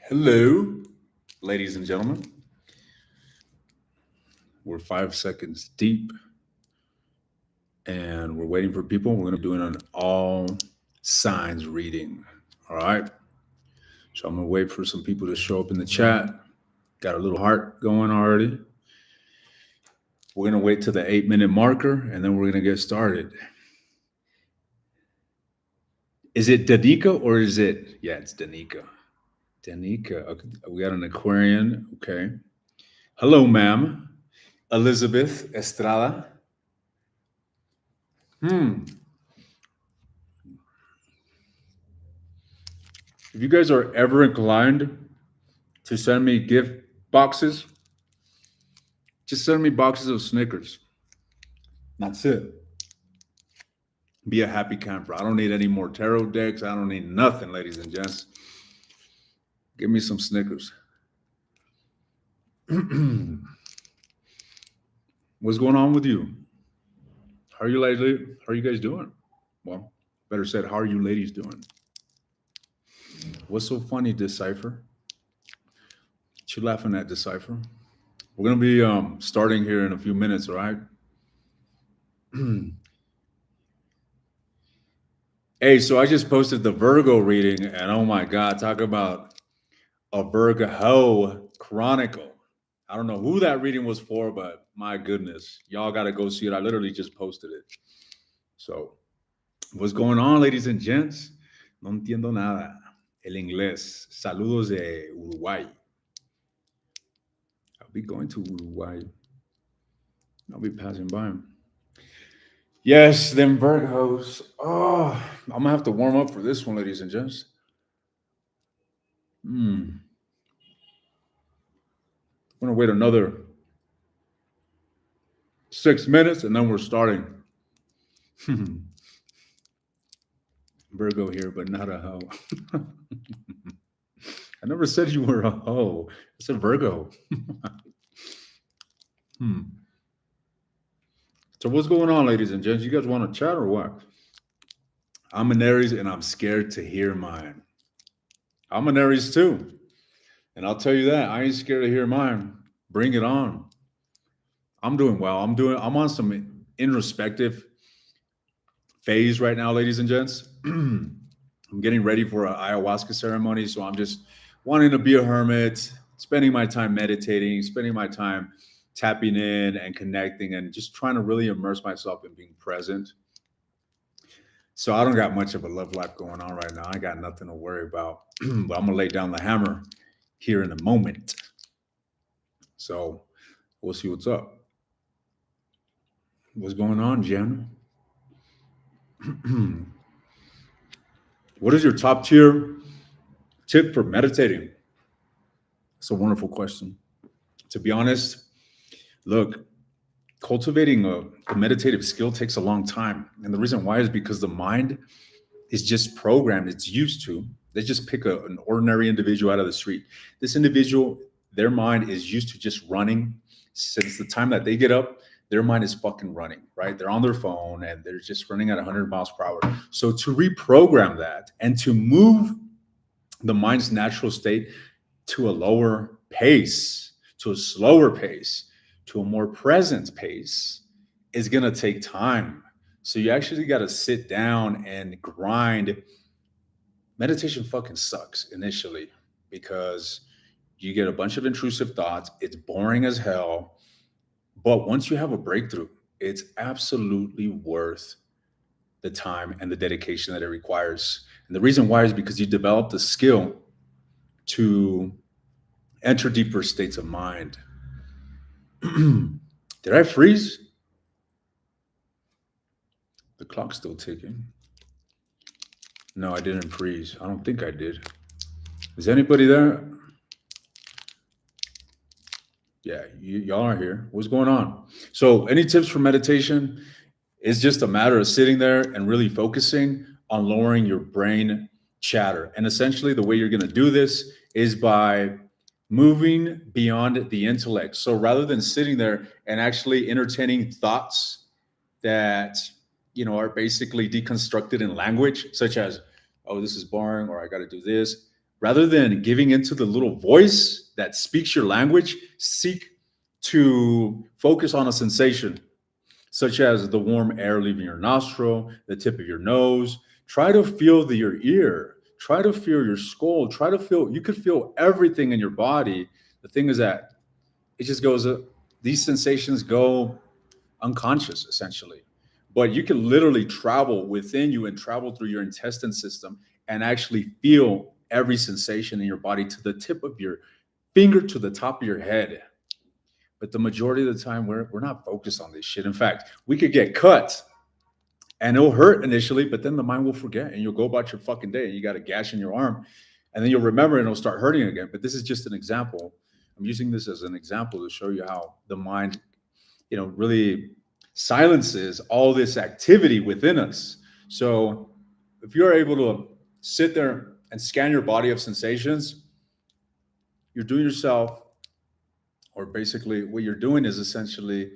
Hello, ladies and gentlemen. We're 5 seconds deep and we're waiting for people. We're going to be doing an all signs reading. All right. So I'm going to wait for some people to show up in the chat. Got a little heart going already. We're going to wait to the 8-minute marker and then we're going to get started. Is it Danica or is it? Yeah, it's Danica. Danica. Okay. We got an Aquarian. Okay. Hello, ma'am. Elizabeth Estrada. If you guys are ever inclined to send me gift boxes, just send me boxes of Snickers. That's it. Be a happy camper. I don't need any more tarot decks. I don't need nothing, ladies and gents. Give me some Snickers. What's going on with you? How are you guys doing? Well, better said, how are you ladies doing? What's so funny, Decipher? What you laughing at, Decipher? We're gonna be starting here in a few minutes, all right? Hey, so I just posted the Virgo reading, and oh my God, talk about a Virgo Chronicle. I don't know who that reading was for, but my goodness, y'all got to go see it. I literally just posted it. So, what's going on, ladies and gents? No entiendo nada. El inglés. Saludos de Uruguay. I'll be going to Uruguay. I'll be passing by. Yes, them Virgos. Oh, I'm going to have to warm up for this one, ladies and gents. I'm going to wait another 6 minutes and then we're starting. Virgo here, but not a hoe. I never said you were a hoe. I said Virgo. So what's going on, ladies and gents? You guys want to chat or what? I'm an Aries and I'm scared to hear mine. I'm an Aries too. And I'll tell you that. I ain't scared to hear mine. Bring it on. I'm doing well. I'm on some introspective phase right now, ladies and gents. I'm getting ready for an ayahuasca ceremony. So I'm just wanting to be a hermit, spending my time meditating, spending my time tapping in and connecting and just trying to really immerse myself in being present. So I don't got much of a love life going on right now. I got nothing to worry about, but I'm going to lay down the hammer here in a moment. So we'll see what's up. What's going on, Jen? What is your top tier tip for meditating? It's a wonderful question. To be honest, look, cultivating a meditative skill takes a long time. And the reason why is because the mind is just programmed. It's used to. They just pick an ordinary individual out of the street. This individual, their mind is used to just running. Since the time that they get up, their mind is fucking running, right? They're on their phone and they're just running at 100 miles per hour. So to reprogram that and to move the mind's natural state to a lower pace, to a slower pace, to a more present pace is going to take time. So you actually got to sit down and grind. Meditation fucking sucks initially because you get a bunch of intrusive thoughts. It's boring as hell. But once you have a breakthrough, it's absolutely worth the time and the dedication that it requires. And the reason why is because you develop the skill to enter deeper states of mind. Did I freeze? The clock's still ticking. No, I didn't freeze. I don't think I did. Is anybody there? Yeah, y'all are here. What's going on? So any tips for meditation? It's just a matter of sitting there and really focusing on lowering your brain chatter. And essentially the way you're going to do this is by moving beyond the intellect. So rather than sitting there and actually entertaining thoughts that, are basically deconstructed in language, such as, oh, this is boring, or I got to do this. Rather than giving into the little voice that speaks your language, seek to focus on a sensation, such as the warm air leaving your nostril, the tip of your nose. Try to feel your ear. Try to feel your skull. Try to feel, you could feel everything in your body. The thing is that it just goes, these sensations go unconscious essentially. But you can literally travel within you and travel through your intestine system and actually feel every sensation in your body to the tip of your finger to the top of your head. But the majority of the time, we're not focused on this shit. In fact, we could get cut and it'll hurt initially, but then the mind will forget and you'll go about your fucking day and you got a gash in your arm and then you'll remember and it'll start hurting again. But this is just an example. I'm using this as an example to show you how the mind, really silences all this activity within us. So if you're able to sit there and scan your body of sensations, you're doing yourself, or basically what you're doing is essentially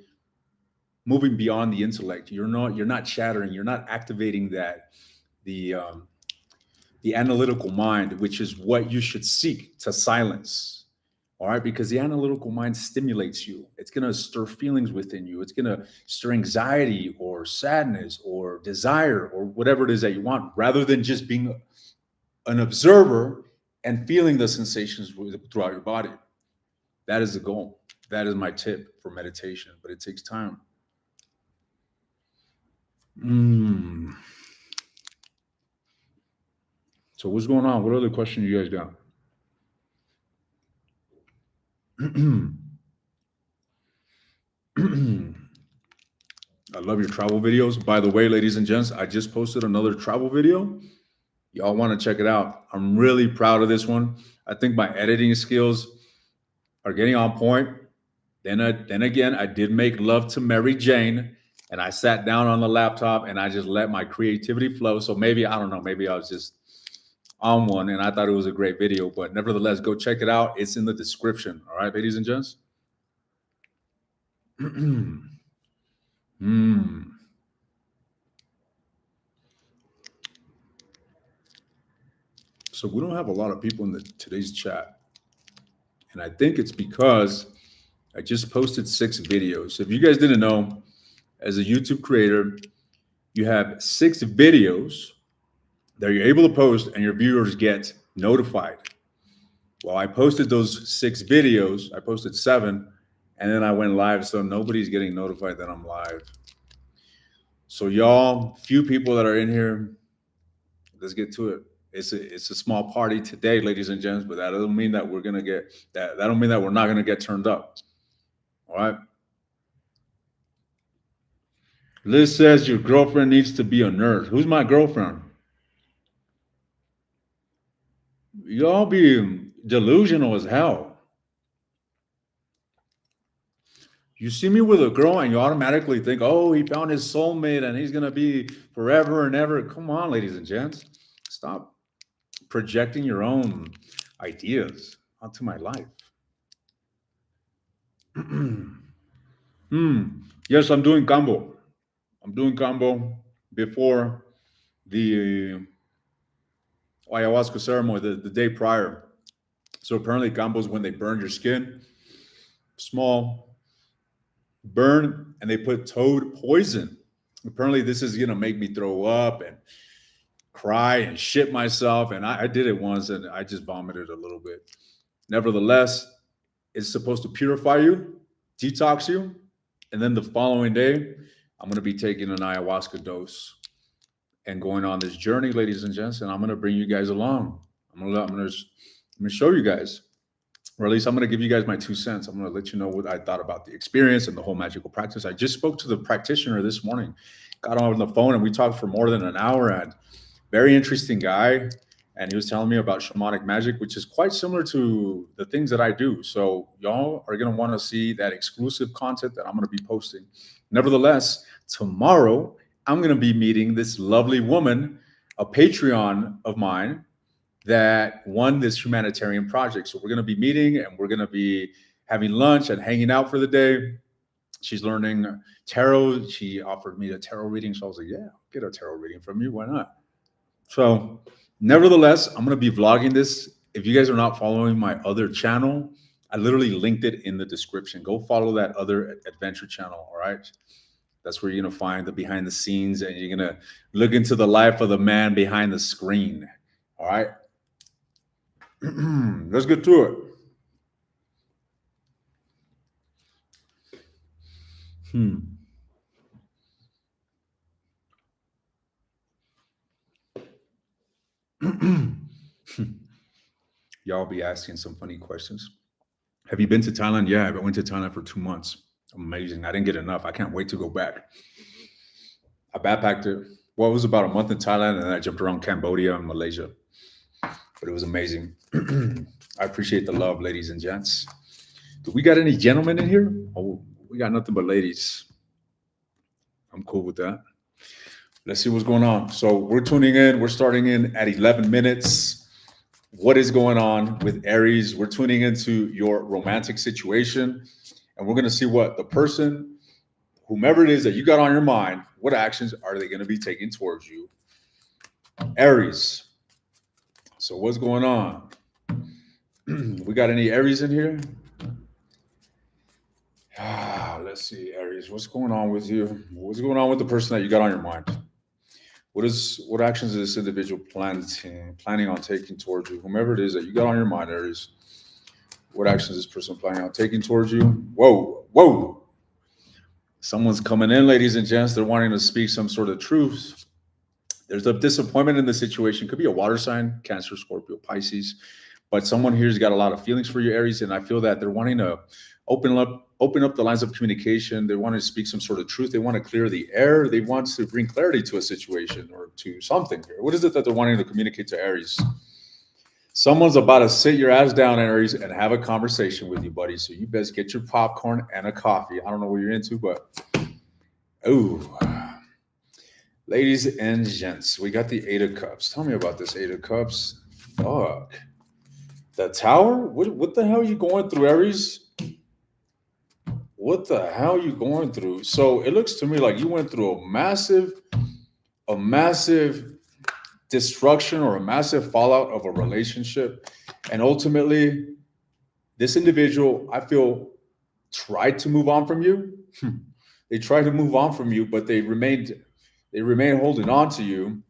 moving beyond the intellect. You're not shattering, you're not activating the analytical mind, which is what you should seek to silence. All right, because the analytical mind stimulates you. It's going to stir feelings within you. It's going to stir anxiety or sadness or desire or whatever it is that you want, rather than just being an observer and feeling the sensations throughout your body. That is the goal. That is my tip for meditation, but it takes time. So what's going on? What other questions you guys got? I love your travel videos. By the way, ladies and gents, I just posted another travel video. Y'all want to check it out. I'm really proud of this one. I think my editing skills are getting on point. Then again, I did make love to Mary Jane, and I sat down on the laptop and I just let my creativity flow. So maybe, I don't know, maybe I was just on one and I thought it was a great video, but nevertheless, go check it out. It's in the description. All right, ladies and gents. So we don't have a lot of people in today's chat. And I think it's because I just posted 6 videos. So if you guys didn't know, as a YouTube creator, you have 6 videos that you're able to post and your viewers get notified. Well, I posted those 6 videos. I posted 7 and then I went live. So nobody's getting notified that I'm live. So y'all, few people that are in here, let's get to it. It's a small party today, ladies and gents, but that doesn't mean that we're gonna get that. That don't mean that we're not gonna get turned up. All right. Liz says your girlfriend needs to be a nurse. Who's my girlfriend? Y'all be delusional as hell. You see me with a girl and you automatically think, oh, he found his soulmate and he's gonna be forever and ever. Come on, ladies and gents. Stop projecting your own ideas onto my life. Yes, I'm doing combo. I'm doing combo before the ayahuasca ceremony, the day prior. So apparently combo is when they burn your skin, small burn, and they put toad poison. Apparently this is gonna make me throw up and cry and shit myself. And I did it once and I just vomited a little bit. Nevertheless, it's supposed to purify you, detox you. And then the following day, I'm going to be taking an ayahuasca dose and going on this journey, ladies and gents. And I'm going to bring you guys along. I'm going to show you guys, or at least I'm going to give you guys my 2 cents. I'm going to let you know what I thought about the experience and the whole magical practice. I just spoke to the practitioner this morning, got on the phone and we talked for more than an hour, and very interesting guy. And he was telling me about shamanic magic, which is quite similar to the things that I do. So y'all are going to want to see that exclusive content that I'm going to be posting. Nevertheless, tomorrow, I'm going to be meeting this lovely woman, a Patreon of mine, that won this humanitarian project. So we're going to be meeting and we're going to be having lunch and hanging out for the day. She's learning tarot. She offered me a tarot reading. So I was like, yeah, I'll get a tarot reading from you. Why not? So nevertheless, I'm going to be vlogging this if you guys are not following my other channel, I literally linked it in the description. Go follow that other adventure channel. All right. That's where you're going to find the behind the scenes and you're going to look into the life of the man behind the screen. All right. Let's get to it. Y'all be asking some funny questions. Have you been to Thailand? Yeah, I went to Thailand for 2 months. Amazing. I didn't get enough. I can't wait to go back. I backpacked it. Well, it was about a month in Thailand, and then I jumped around Cambodia and Malaysia. But it was amazing. I appreciate the love, ladies and gents. Do we got any gentlemen in here? Oh, we got nothing but ladies. I'm cool with that. Let's see what's going on. So we're tuning in. We're starting in at 11 minutes. What is going on with Aries? We're tuning into your romantic situation, and we're going to see what the person, whomever it is that you got on your mind, what actions are they going to be taking towards you? Aries. So what's going on? We got any Aries in here? Let's see, Aries. What's going on with you? What's going on with the person that you got on your mind? What actions is this individual planning on taking towards you? Whomever it is that you got on your mind, Aries. What actions is this person planning on taking towards you? Whoa. Someone's coming in, ladies and gents. They're wanting to speak some sort of truth. There's a disappointment in the situation. Could be a water sign, Cancer, Scorpio, Pisces. But someone here's got a lot of feelings for you, Aries, and I feel that they're wanting to open up the lines of communication. They want to speak some sort of truth. They want to clear the air. They want to bring clarity to a situation or to something here. What is it that they're wanting to communicate to Aries? Someone's about to sit your ass down, Aries, and have a conversation with you, buddy. So you best get your popcorn and a coffee. I don't know what you're into, but ladies and gents, we got the Eight of Cups. Tell me about this Eight of Cups. Fuck. The Tower? What the hell are you going through, Aries? What the hell are you going through? So it looks to me like you went through a massive destruction or a massive fallout of a relationship. And ultimately, this individual, I feel, tried to move on from you. They tried to move on from you, but they remain holding on to you.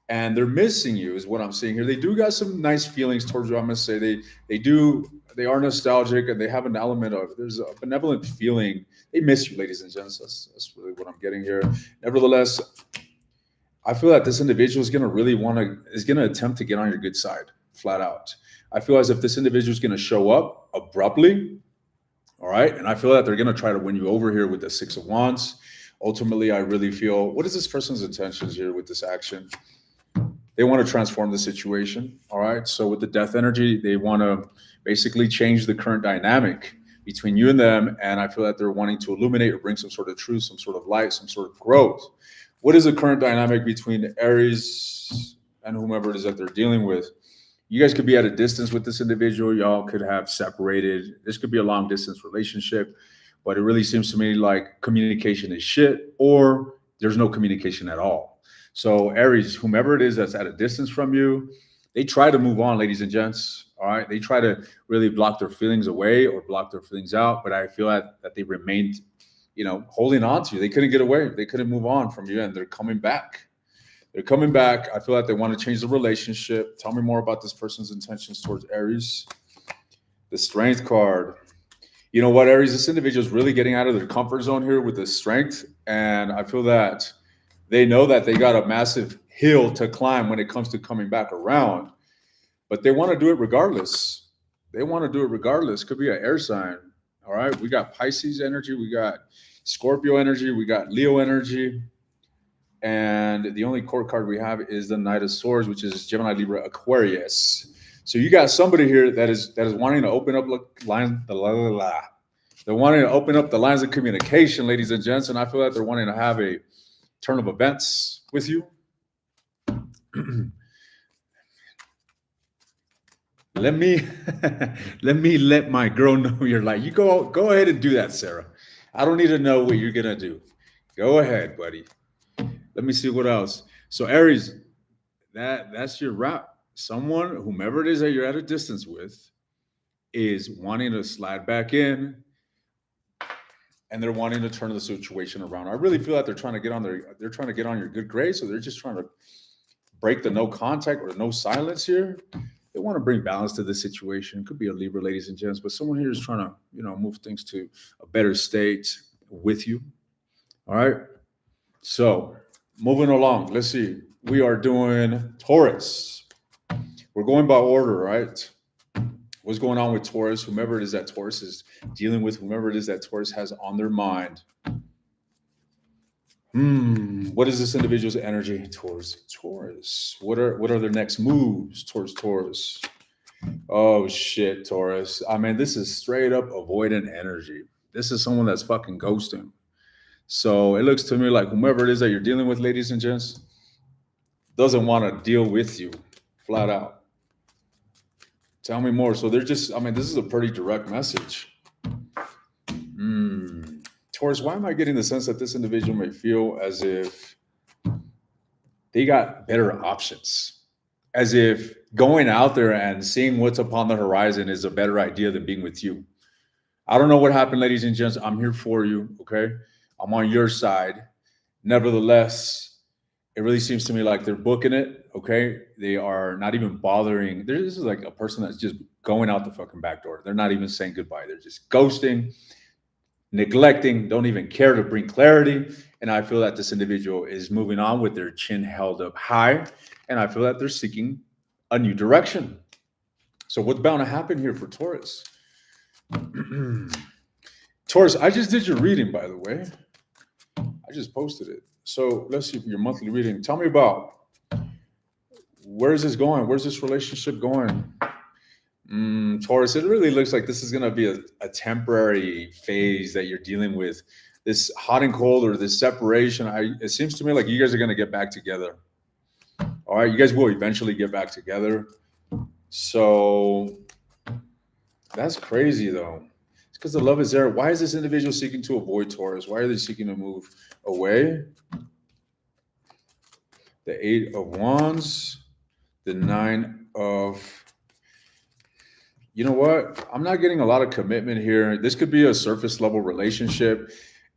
And they're missing you is what I'm seeing here. They do got some nice feelings towards you. I'm going to say they are nostalgic and they have an element of, there's a benevolent feeling. They miss you, ladies and gents. That's really what I'm getting here. Nevertheless, I feel that this individual is going to attempt to get on your good side, flat out. I feel as if this individual is going to show up abruptly. All right. And I feel that they're going to try to win you over here with the Six of Wands. Ultimately, I really feel, what is this person's intentions here with this action? They want to transform the situation. All right. So with the Death energy, they want to basically change the current dynamic between you and them. And I feel that they're wanting to illuminate or bring some sort of truth, some sort of light, some sort of growth. What is the current dynamic between Aries and whomever it is that they're dealing with? You guys could be at a distance with this individual. Y'all could have separated. This could be a long distance relationship, but it really seems to me like communication is shit or there's no communication at all. So Aries, whomever it is that's at a distance from you, they try to move on, ladies and gents. All right. They try to really block their feelings away or block their feelings out. But I feel that they remained, holding on to you. They couldn't get away. They couldn't move on from you. And they're coming back. I feel like they want to change the relationship. Tell me more about this person's intentions towards Aries. The Strength card. You know what, Aries? This individual is really getting out of their comfort zone here with the Strength. And I feel that they know that they got a massive hill to climb when it comes to coming back around, but they want to do it regardless. Could be an air sign. All right. We got Pisces energy. We got Scorpio energy. We got Leo energy. And the only court card we have is the Knight of Swords, which is Gemini, Libra, Aquarius. So you got somebody here that is wanting to open up They're wanting to open up the lines of communication, ladies and gents. And I feel like they're wanting to have a turn of events with you. Let me let my girl know you're like, you go ahead and do that, Sarah. I don't need to know what you're gonna do. Go ahead, buddy. Let me see what else. So Aries, that's your wrap. someone, whomever it is that you're at a distance with, is wanting to slide back in, and they're wanting to turn the situation around. I really feel that they're trying to get on your good grace, so they're just trying to break the no contact or no silence here. They want to bring balance to the situation. It could be a Libra, ladies and gents, but someone here is trying to, move things to a better state with you. All right. So moving along, let's see. We are doing Taurus. We're going by order, right? What's going on with Taurus? Whomever it is that Taurus is dealing with, whomever it is that Taurus has on their mind. What is this individual's energy towards Taurus? What are their next moves towards Taurus? Oh shit, Taurus. I mean, this is straight up avoidant energy. This is someone that's fucking ghosting. So it looks to me like whomever it is that you're dealing with, ladies and gents, doesn't want to deal with you flat out. Tell me more. So they're just, this is a pretty direct message. Taurus, why am I getting the sense that this individual may feel as if they got better options? As if going out there and seeing what's upon the horizon is a better idea than being with you. I don't know what happened, ladies and gents. I'm here for you, okay? I'm on your side. Nevertheless, it really seems to me like they're booking it, okay? They are not even bothering. This is like a person that's just going out the fucking back door. They're not even saying goodbye. They're just ghosting, neglecting, don't even care to bring clarity. And I feel that this individual is moving on with their chin held up high. And I feel that they're seeking a new direction. So what's bound to happen here for Taurus? Taurus, I just did your reading, by the way. I just posted it. So let's see your monthly reading. Tell me about where is this going? Where's this relationship going? Taurus, it really looks like this is going to be a temporary phase that you're dealing with. This hot and cold or this separation. It seems to me like you guys are going to get back together. All right, you guys will eventually get back together. So that's crazy, though. It's because the love is there. Why is this individual seeking to avoid Taurus? Why are they seeking to move away? The 8 of Wands, the 9 of... You know what? I'm not getting a lot of commitment here. This could be a surface level relationship.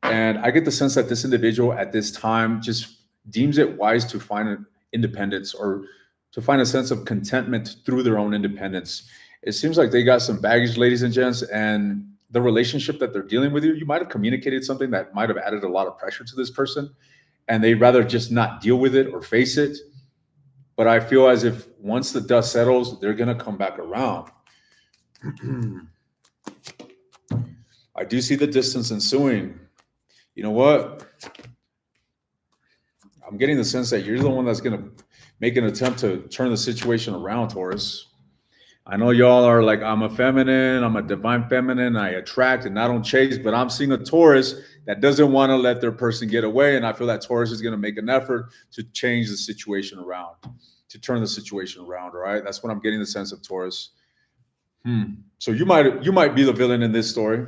And I get the sense that this individual at this time just deems it wise to find independence or to find a sense of contentment through their own independence. It seems like they got some baggage, ladies and gents, and the relationship that they're dealing with you might have communicated something that might have added a lot of pressure to this person, and they'd rather just not deal with it or face it. But I feel as if once the dust settles, they're going to come back around. I do see the distance ensuing. You know what? I'm getting the sense that you're the one that's going to make an attempt to turn the situation around, Taurus. I know y'all are like, I'm a feminine, I'm a divine feminine, I attract and I don't chase, but I'm seeing a Taurus that doesn't want to let their person get away. And I feel that Taurus is going to make an effort to change the situation around, to turn the situation around. All right. That's what I'm getting the sense of, Taurus. So you might be the villain in this story.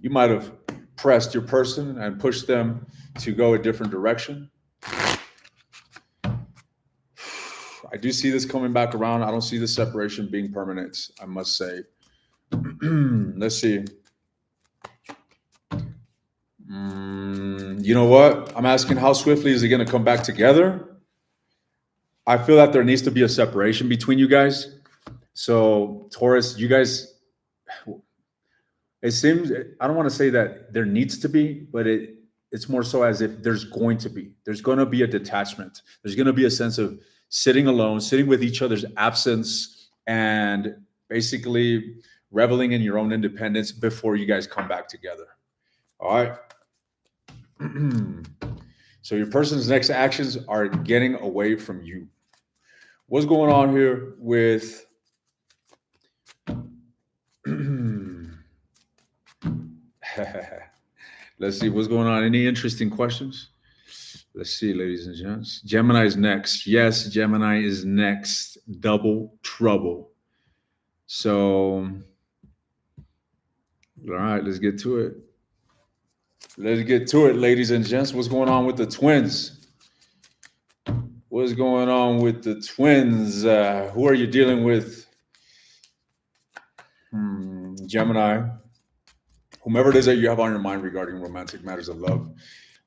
You might have pressed your person and pushed them to go a different direction. I do see this coming back around. I don't see the separation being permanent, I must say. Let's see. You know what? I'm asking, how swiftly is it going to come back together? I feel that there needs to be a separation between you guys. So Taurus, you guys, it seems, I don't want to say that there needs to be, but it's more so as if there's going to be a detachment. There's going to be a sense of sitting alone, sitting with each other's absence, and basically reveling in your own independence before you guys come back together. All right. So your person's next actions are getting away from you. What's going on here with let's see what's going on. Any interesting questions? Let's see, ladies and gents. Gemini is next. Yes, Gemini is next. Double trouble. So, all right, let's get to it. Let's get to it, ladies and gents. What's going on with the twins? What's going on with the twins? Who are you dealing with? Gemini. Whomever it is that you have on your mind regarding romantic matters of love.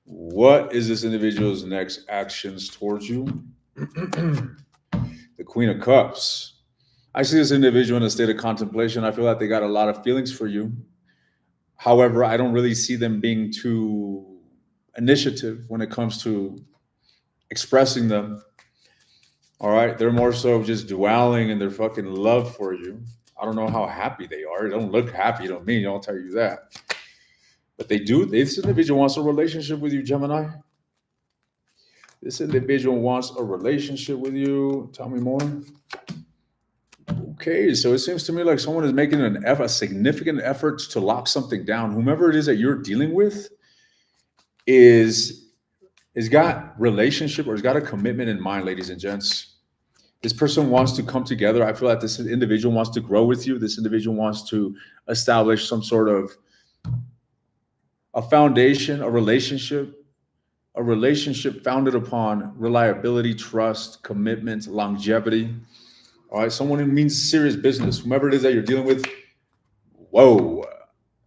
What is this individual's next actions towards you? The Queen of Cups. I see this individual in a state of contemplation. I feel like they got a lot of feelings for you. However, I don't really see them being too initiative when it comes to expressing them. All right. They're more so just dwelling in their fucking love for you. I don't know how happy they are. They don't look happy to me. I'll tell you that. But they do. This individual wants a relationship with you, Gemini. This individual wants a relationship with you. Tell me more. Okay, so it seems to me like someone is making a significant effort to lock something down. Whomever it is that you're dealing with is got relationship or has got a commitment in mind, ladies and gents. This person wants to come together. I feel like this individual wants to grow with you. This individual wants to establish some sort of a foundation, a relationship founded upon reliability, trust, commitment, longevity. All right, someone who means serious business. Whomever it is that you're dealing with, whoa,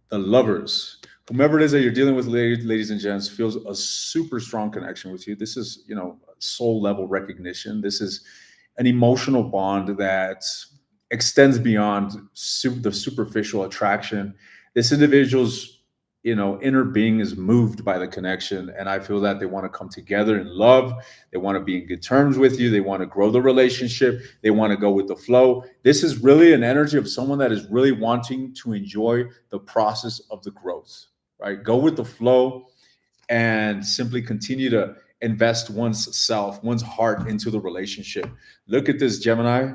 the Lovers. Whomever it is that you're dealing with, ladies and gents, feels a super strong connection with you. This is, soul level recognition. This is an emotional bond that extends beyond the superficial attraction. This individual's inner being is moved by the connection, and I feel that they want to come together in love. They want to be in good terms with you. They want to grow the relationship. They want to go with the flow. This is really an energy of someone that is really wanting to enjoy the process of the growth, right? Go with the flow and simply continue to invest one's self, one's heart into the relationship. Look at this, Gemini.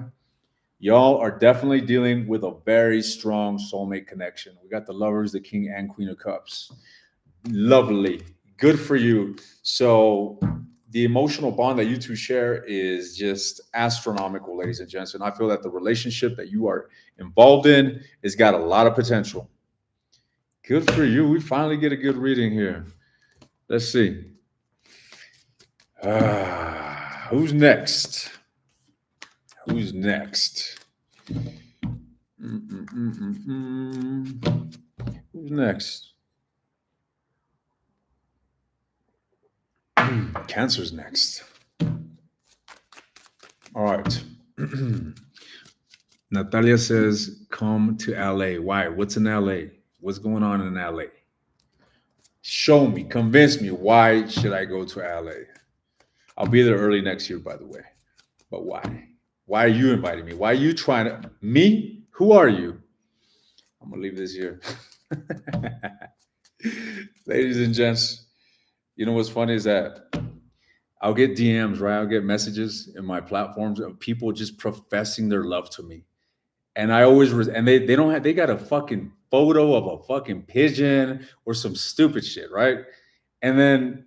Y'all are definitely dealing with a very strong soulmate connection. We got the Lovers, the King and Queen of Cups. Lovely. Good for you. So the emotional bond that you two share is just astronomical, ladies and gents. And I feel that the relationship that you are involved in has got a lot of potential. Good for you. We finally get a good reading here. Let's see. Who's next? Who's next? Who's next? Cancer's next. All right. Natalia says, come to LA. Why? What's in LA? What's going on in LA? Show me, convince me. Why should I go to LA? I'll be there early next year, by the way. But why? Why are you inviting me? Why are you trying to? Me? Who are you? I'm going to leave this here. Ladies and gents, you know what's funny is that I'll get DMs, right? I'll get messages in my platforms of people just professing their love to me. And I always, they got a fucking photo of a fucking pigeon or some stupid shit, right? And then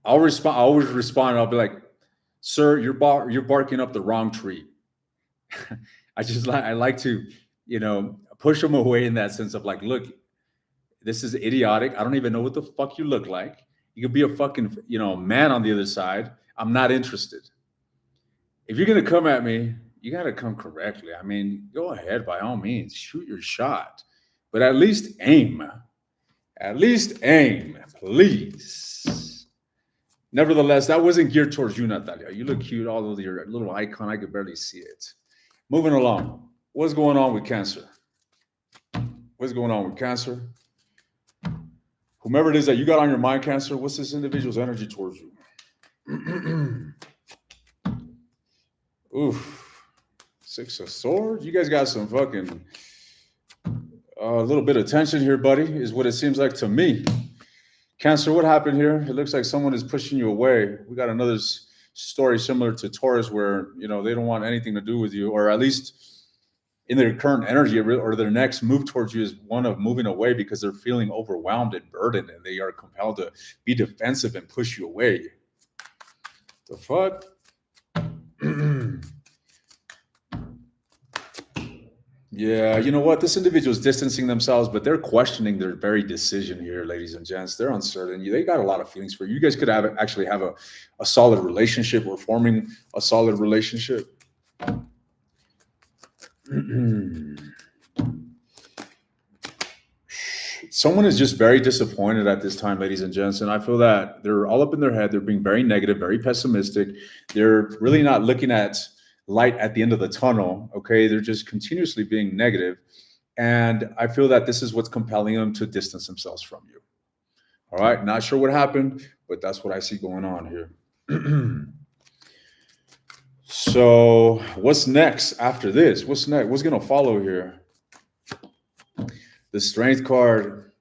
I'll always respond. I'll be like, sir, you're barking up the wrong tree. I like to, push them away in that sense of like, look, this is idiotic. I don't even know what the fuck you look like. You could be a fucking, man on the other side. I'm not interested. If you're going to come at me, you got to come correctly. I mean, go ahead, by all means, shoot your shot, but at least aim. At least aim, please. Nevertheless, that wasn't geared towards you, Natalia. You look cute, all over your little icon. I could barely see it. Moving along. What's going on with Cancer? What's going on with Cancer? Whomever it is that you got on your mind, Cancer, what's this individual's energy towards you? Oof. Six of Swords. You guys got some fucking a little bit of tension here, buddy, is what it seems like to me. Cancer, what happened here? It looks like someone is pushing you away. We got another story similar to Taurus where, they don't want anything to do with you, or at least in their current energy or their next move towards you is one of moving away because they're feeling overwhelmed and burdened and they are compelled to be defensive and push you away. The fuck? Yeah, you know what? This individual is distancing themselves, but they're questioning their very decision here, ladies and gents. They're uncertain. They got a lot of feelings for you. You guys could actually have a solid relationship or forming a solid relationship. Someone is just very disappointed at this time, ladies and gents. And I feel that they're all up in their head. They're being very negative, very pessimistic. They're really not looking at light at the end of the tunnel. Okay. They're just continuously being negative. And I feel that this is what's compelling them to distance themselves from you. All right. Not sure what happened, but that's what I see going on here. So, what's next after this? What's next? What's going to follow here? The Strength card.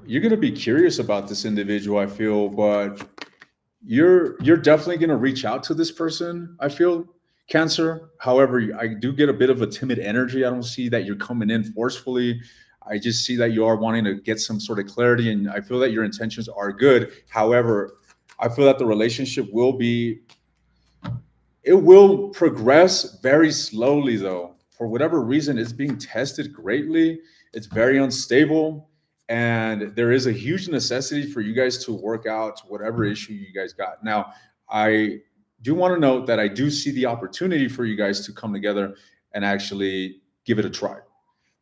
You're going to be curious about this individual, I feel, but you're definitely going to reach out to this person, I feel, Cancer. However, I do get a bit of a timid energy. I don't see that you're coming in forcefully. I just see that you are wanting to get some sort of clarity, and I feel that your intentions are good. However, I feel that the relationship will progress very slowly, though. For whatever reason, it's being tested greatly. It's very unstable. And there is a huge necessity for you guys to work out whatever issue you guys got. Now, I do want to note that I do see the opportunity for you guys to come together and actually give it a try.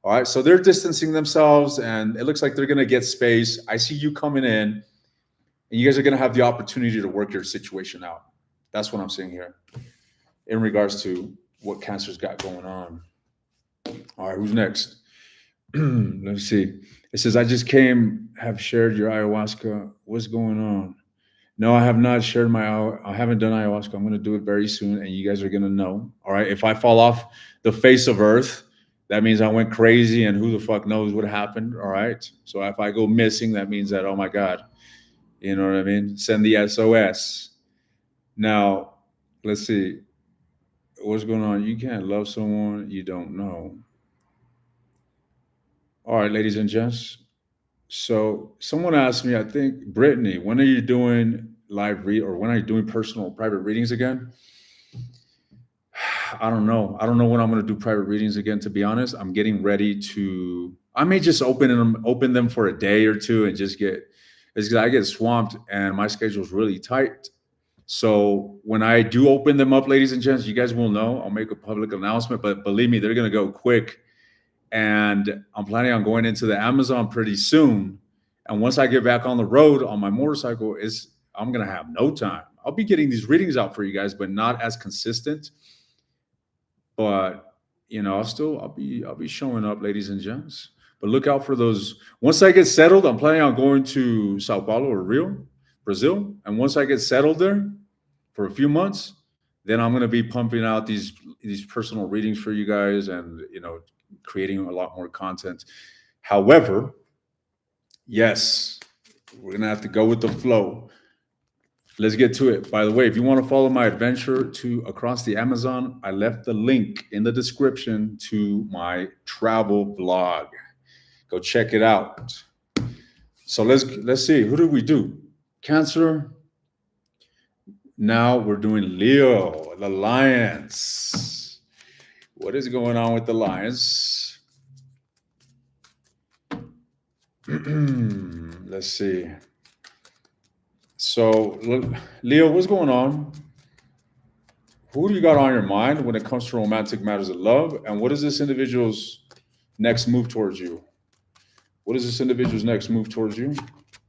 All right. So they're distancing themselves, and it looks like they're going to get space. I see you coming in, and you guys are going to have the opportunity to work your situation out. That's what I'm seeing here in regards to what Cancer's got going on. All right, who's next? Let's see. It says, I just have shared your ayahuasca. What's going on? No, I have not shared I haven't done ayahuasca. I'm going to do it very soon, and you guys are going to know. All right. If I fall off the face of Earth, that means I went crazy, and who the fuck knows what happened. All right. So if I go missing, that means that, oh my God, you know what I mean? Send the SOS. Now, let's see. What's going on? You can't love someone you don't know. All right, ladies and gents. So someone asked me, I think, Brittany, when are you doing or when are you doing personal private readings again? I don't know. I don't know when I'm going to do private readings again, to be honest. I'm getting ready I may just open them for a day or two and just it's because I get swamped and my schedule is really tight. So when I do open them up, ladies and gents, you guys will know. I'll make a public announcement, but believe me, they're going to go quick. And I'm planning on going into the Amazon pretty soon. And once I get back on the road on my motorcycle, I'm going to have no time. I'll be getting these readings out for you guys, but not as consistent. But I'll be showing up, ladies and gents. But look out for those. Once I get settled, I'm planning on going to Sao Paulo or Rio, Brazil. And once I get settled there for a few months, then I'm going to be pumping out these personal readings for you guys, and creating a lot more content. However, yes, we're going to have to go with the flow. Let's get to it. By the way, if you want to follow my adventure across the Amazon, I left the link in the description to my travel vlog. Go check it out. So let's see. Who did we do? Cancer. Now we're doing Leo, the Lions. What is going on with the Lions? Let's see. So, Leo, what's going on? Who do you got on your mind when it comes to romantic matters of love? And what is this individual's next move towards you? What is this individual's next move towards you?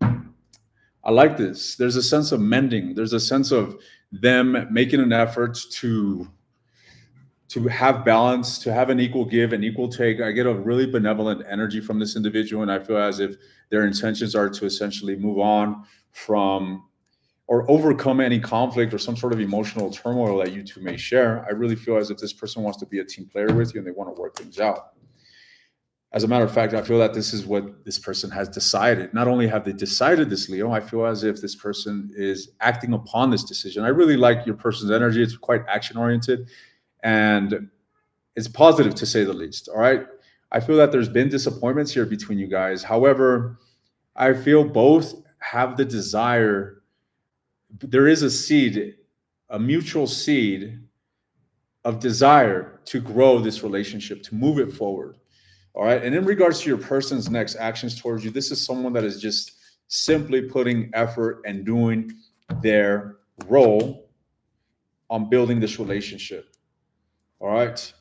I like this. There's a sense of mending. There's a sense of them making an effort to have balance, to have an equal give and equal take. I get a really benevolent energy from this individual, and I feel as if their intentions are to essentially move on from or overcome any conflict or some sort of emotional turmoil that you two may share. I really feel as if this person wants to be a team player with you and they want to work things out. As a matter of fact, I feel that this is what this person has decided. Not only have they decided this, Leo, I feel as if this person is acting upon this decision. I really like your person's energy. It's quite action-oriented, and it's positive to say the least, all right? I feel that there's been disappointments here between you guys. However, I feel both have the desire. There is a seed, a mutual seed of desire to grow this relationship, to move it forward. All right. And in regards to your person's next actions towards you, this is someone that is just simply putting effort and doing their role on building this relationship. All right.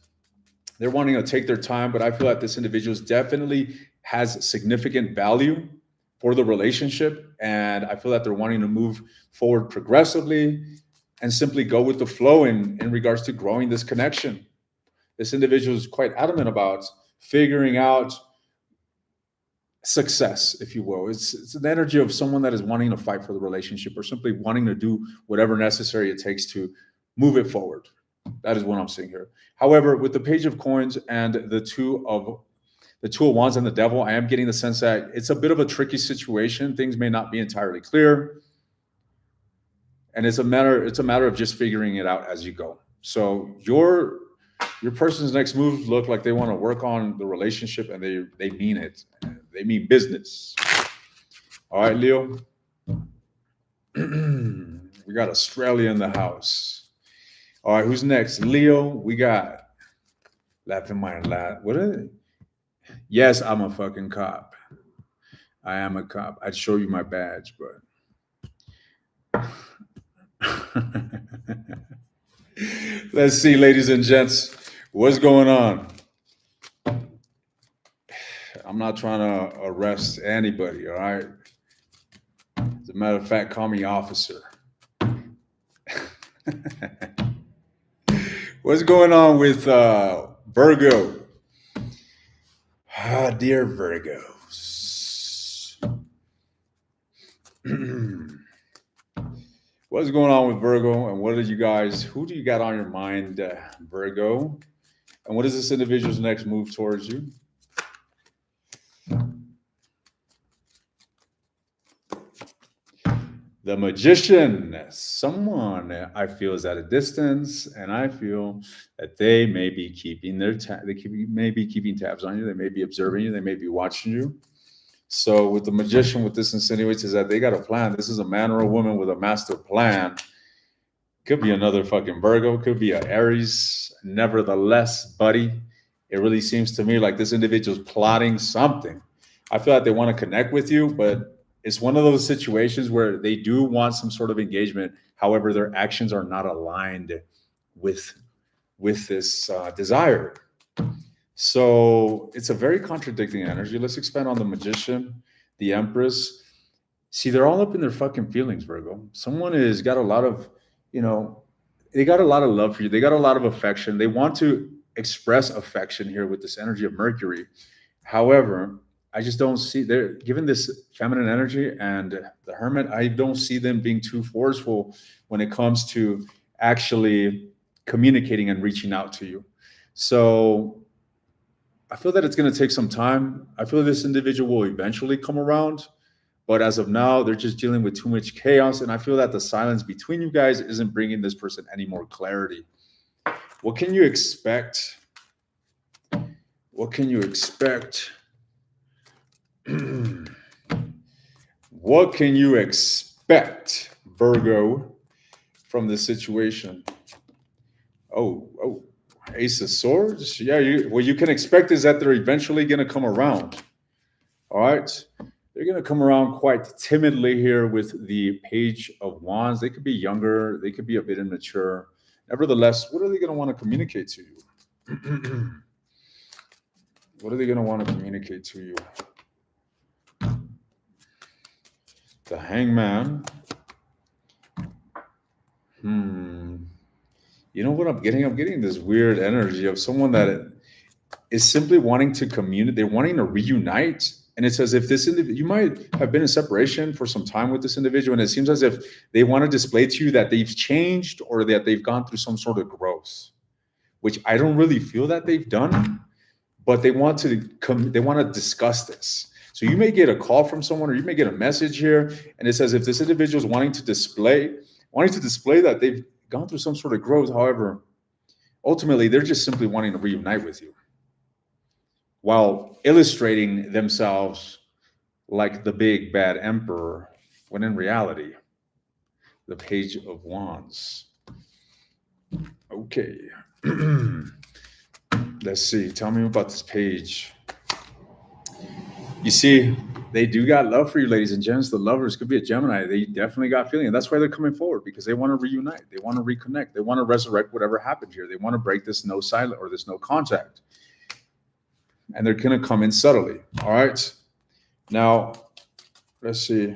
They're wanting to take their time, but I feel that this individual definitely has significant value for the relationship. And I feel that they're wanting to move forward progressively and simply go with the flow in regards to growing this connection. This individual is quite adamant about figuring out success, if you will. It's an energy of someone that is wanting to fight for the relationship or simply wanting to do whatever necessary it takes to move it forward. That is what I'm seeing here. However, with the Page of Coins and the Two of Wands and the Devil, I am getting the sense that it's a bit of a tricky situation. Things may not be entirely clear. And it's a matter of just figuring it out as you go. So your person's next moves look like they want to work on the relationship, and they mean it. They mean business. All right, Leo. We got Australia in the house. All right, who's next? Leo, we got laughing my laugh. What is it? Yes, I'm a fucking cop. I am a cop. I'd show you my badge, but let's see, ladies and gents, what's going on? I'm not trying to arrest anybody, all right? As a matter of fact, call me officer. What's going on with Virgo? Ah, dear Virgos. What's going on with Virgo, and who do you got on your mind, Virgo? And what is this individual's next move towards you? The Magician. Someone I feel is at a distance, and I feel that they may be keeping tabs on you. They may be observing you. They may be watching you. So with the Magician, what this insinuates is that they got a plan. This is a man or a woman with a master plan. Could be another fucking Virgo. Could be an Aries. Nevertheless, buddy, it really seems to me like this individual's plotting something. I feel like they want to connect with you, but it's one of those situations where they do want some sort of engagement. However, their actions are not aligned with this desire. So it's a very contradicting energy. Let's expand on the Magician, the Empress. See, they're all up in their fucking feelings, Virgo. Someone has got a lot of, they got a lot of love for you. They got a lot of affection. They want to express affection here with this energy of Mercury. However, I just don't see, they're given this feminine energy and the Hermit, I don't see them being too forceful when it comes to actually communicating and reaching out to you. So I feel that it's going to take some time. I feel this individual will eventually come around, but as of now, they're just dealing with too much chaos. And I feel that the silence between you guys isn't bringing this person any more clarity. What can you expect? What can you expect? What can you expect, Virgo, from this situation? Oh, Ace of Swords. Yeah, what you can expect is that they're eventually going to come around. All right. They're going to come around quite timidly here with the Page of Wands. They could be younger. They could be a bit immature. Nevertheless, what are they going to want to communicate to you? What are they going to want to communicate to you? The Hangman. You know what I'm getting? I'm getting this weird energy of someone that is simply wanting to communicate. They're wanting to reunite. And it's as if this individual, you might have been in separation for some time with this individual. And it seems as if they want to display to you that they've changed or that they've gone through some sort of growth, which I don't really feel that they've done, but they want to discuss this. So you may get a call from someone, or you may get a message here, and it's as if this individual is wanting to display that they've gone through some sort of growth. However, ultimately, they're just simply wanting to reunite with you while illustrating themselves like the big bad emperor, when in reality, the Page of Wands. Okay, Let's see. Tell me about this page. You see, they do got love for you, ladies and gents. The lovers could be a Gemini. They definitely got feeling. And that's why they're coming forward, because they want to reunite. They want to reconnect. They want to resurrect whatever happened here. They want to break this no silent or this no contact. And they're going to come in subtly. All right. Now, let's see.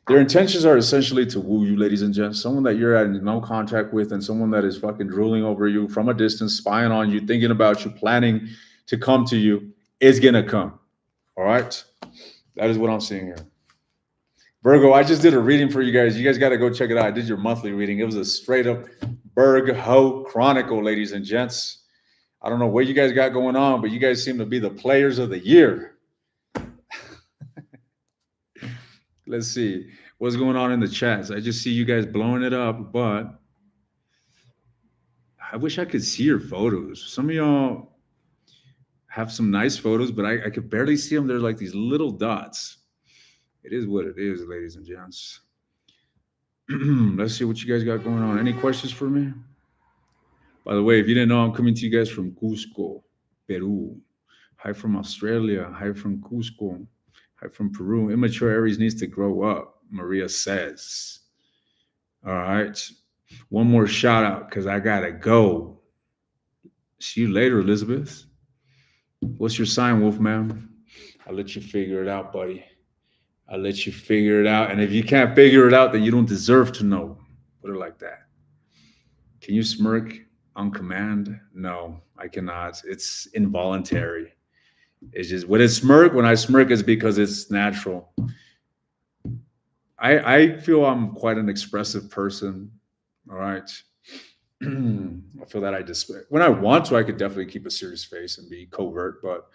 Their intentions are essentially to woo you, ladies and gents. Someone that you're in no contact with, and someone that is fucking drooling over you from a distance, spying on you, thinking about you, planning to come to you, is going to come. All right. That is what I'm seeing here. Virgo, I just did a reading for you guys. You guys got to go check it out. I did your monthly reading. It was a straight up Virgo Chronicle, ladies and gents. I don't know what you guys got going on, but you guys seem to be the players of the year. Let's see what's going on in the chats. I just see you guys blowing it up, but I wish I could see your photos. Some of y'all have some nice photos, but I could barely see them. They're like these little dots. It is what it is, ladies and gents. Let's see what you guys got going on. Any questions for me? By the way, if you didn't know, I'm coming to you guys from Cusco, Peru. Hi from Australia. Hi from Cusco. Hi from Peru. Immature Aries needs to grow up, Maria says. All right. One more shout out because I got to go. See you later, Elizabeth. What's your sign, Wolfman? I'll let you figure it out, buddy. I'll let you figure it out. And if you can't figure it out, then you don't deserve to know. Put it like that. Can you smirk on command? No, I cannot. It's involuntary. It's just when I smirk is because it's natural. I feel I'm quite an expressive person. All right. I feel that when I want to, I could definitely keep a serious face and be covert, but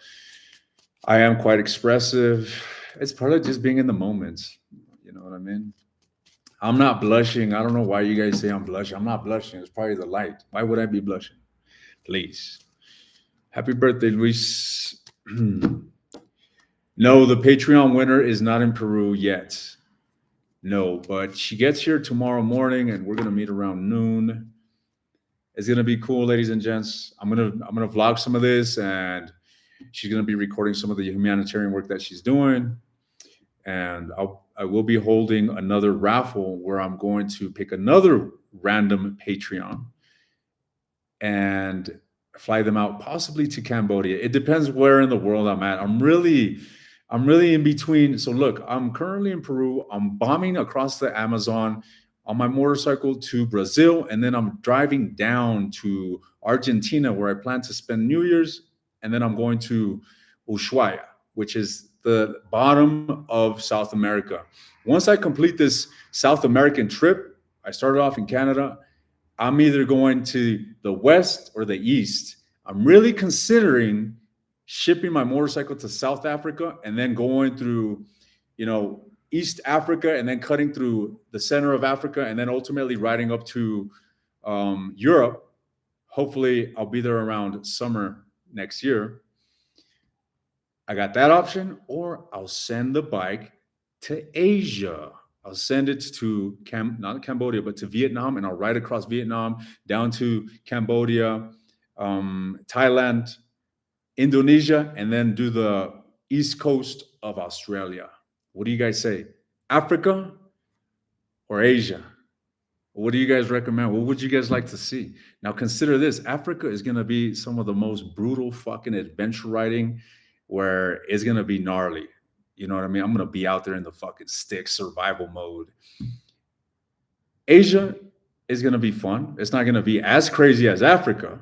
I am quite expressive. It's part of just being in the moment. You know what I mean? I'm not blushing. I don't know why you guys say I'm blushing. I'm not blushing. It's probably the light. Why would I be blushing? Please. Happy birthday, Luis. No, the Patreon winner is not in Peru yet. No, but she gets here tomorrow morning, and we're gonna meet around noon. It's gonna be cool, ladies and gents. I'm gonna vlog some of this, and she's gonna be recording some of the humanitarian work that she's doing. And I will be holding another raffle where I'm going to pick another random Patreon and fly them out, possibly to Cambodia. It depends where in the world I'm at. I'm really in between. So look, I'm currently in Peru. I'm bombing across the Amazon on my motorcycle to Brazil, and then I'm driving down to Argentina, where I plan to spend New Year's, and then I'm going to Ushuaia, which is the bottom of South America. Once I complete this South American trip, I started off in Canada. I'm either going to the west or the east. I'm really considering shipping my motorcycle to South Africa and then going through, East Africa and then cutting through the center of Africa and then ultimately riding up to Europe. Hopefully, I'll be there around summer next year. I got that option, or I'll send the bike to Asia. I'll send it to not Cambodia, but to Vietnam, and I'll ride across Vietnam down to Cambodia, Thailand, Indonesia, and then do the east coast of Australia. What do you guys say? Africa or Asia? What do you guys recommend? What would you guys like to see? Now consider this. Africa is going to be some of the most brutal fucking adventure riding, where it's going to be gnarly. You know what I mean? I'm going to be out there in the fucking stick survival mode. Asia is going to be fun. It's not going to be as crazy as Africa,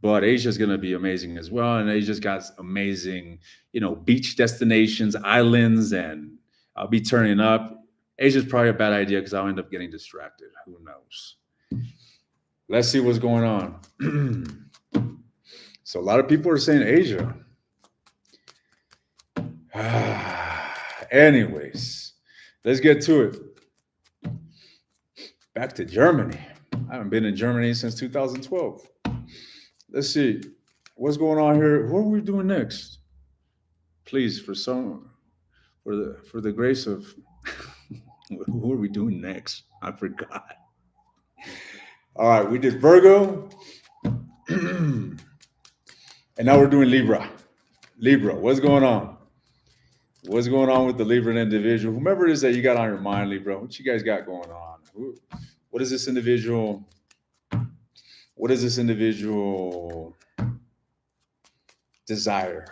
but Asia is going to be amazing as well. And Asia's got amazing, beach destinations, islands, and I'll be turning up. Asia's probably a bad idea because I'll end up getting distracted. Who knows? Let's see what's going on. So a lot of people are saying Asia. Anyways, let's get to it. Back to Germany. I haven't been in Germany since 2012. Let's see what's going on here. What are we doing next? Please, for the grace of, who are we doing next? I forgot. All right, we did Virgo. And now we're doing Libra. Libra, what's going on? What's going on with the Libra individual? Whomever it is that you got on your mind, Libra, what you guys got going on? What is this individual? What does this individual desire?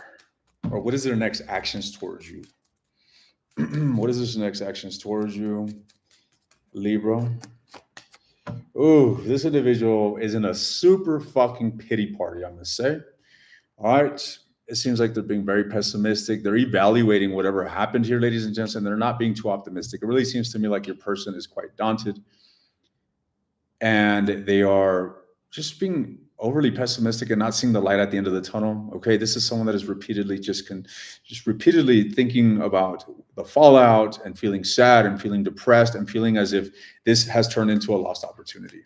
Or what is their next actions towards you? What is this next actions towards you, Libra? Oh, this individual is in a super fucking pity party, I'm going to say. All right. It seems like they're being very pessimistic. They're evaluating whatever happened here, ladies and gents, and they're not being too optimistic. It really seems to me like your person is quite daunted and they are just being overly pessimistic and not seeing the light at the end of the tunnel. Okay, this is someone that is repeatedly just repeatedly thinking about the fallout and feeling sad and feeling depressed and feeling as if this has turned into a lost opportunity.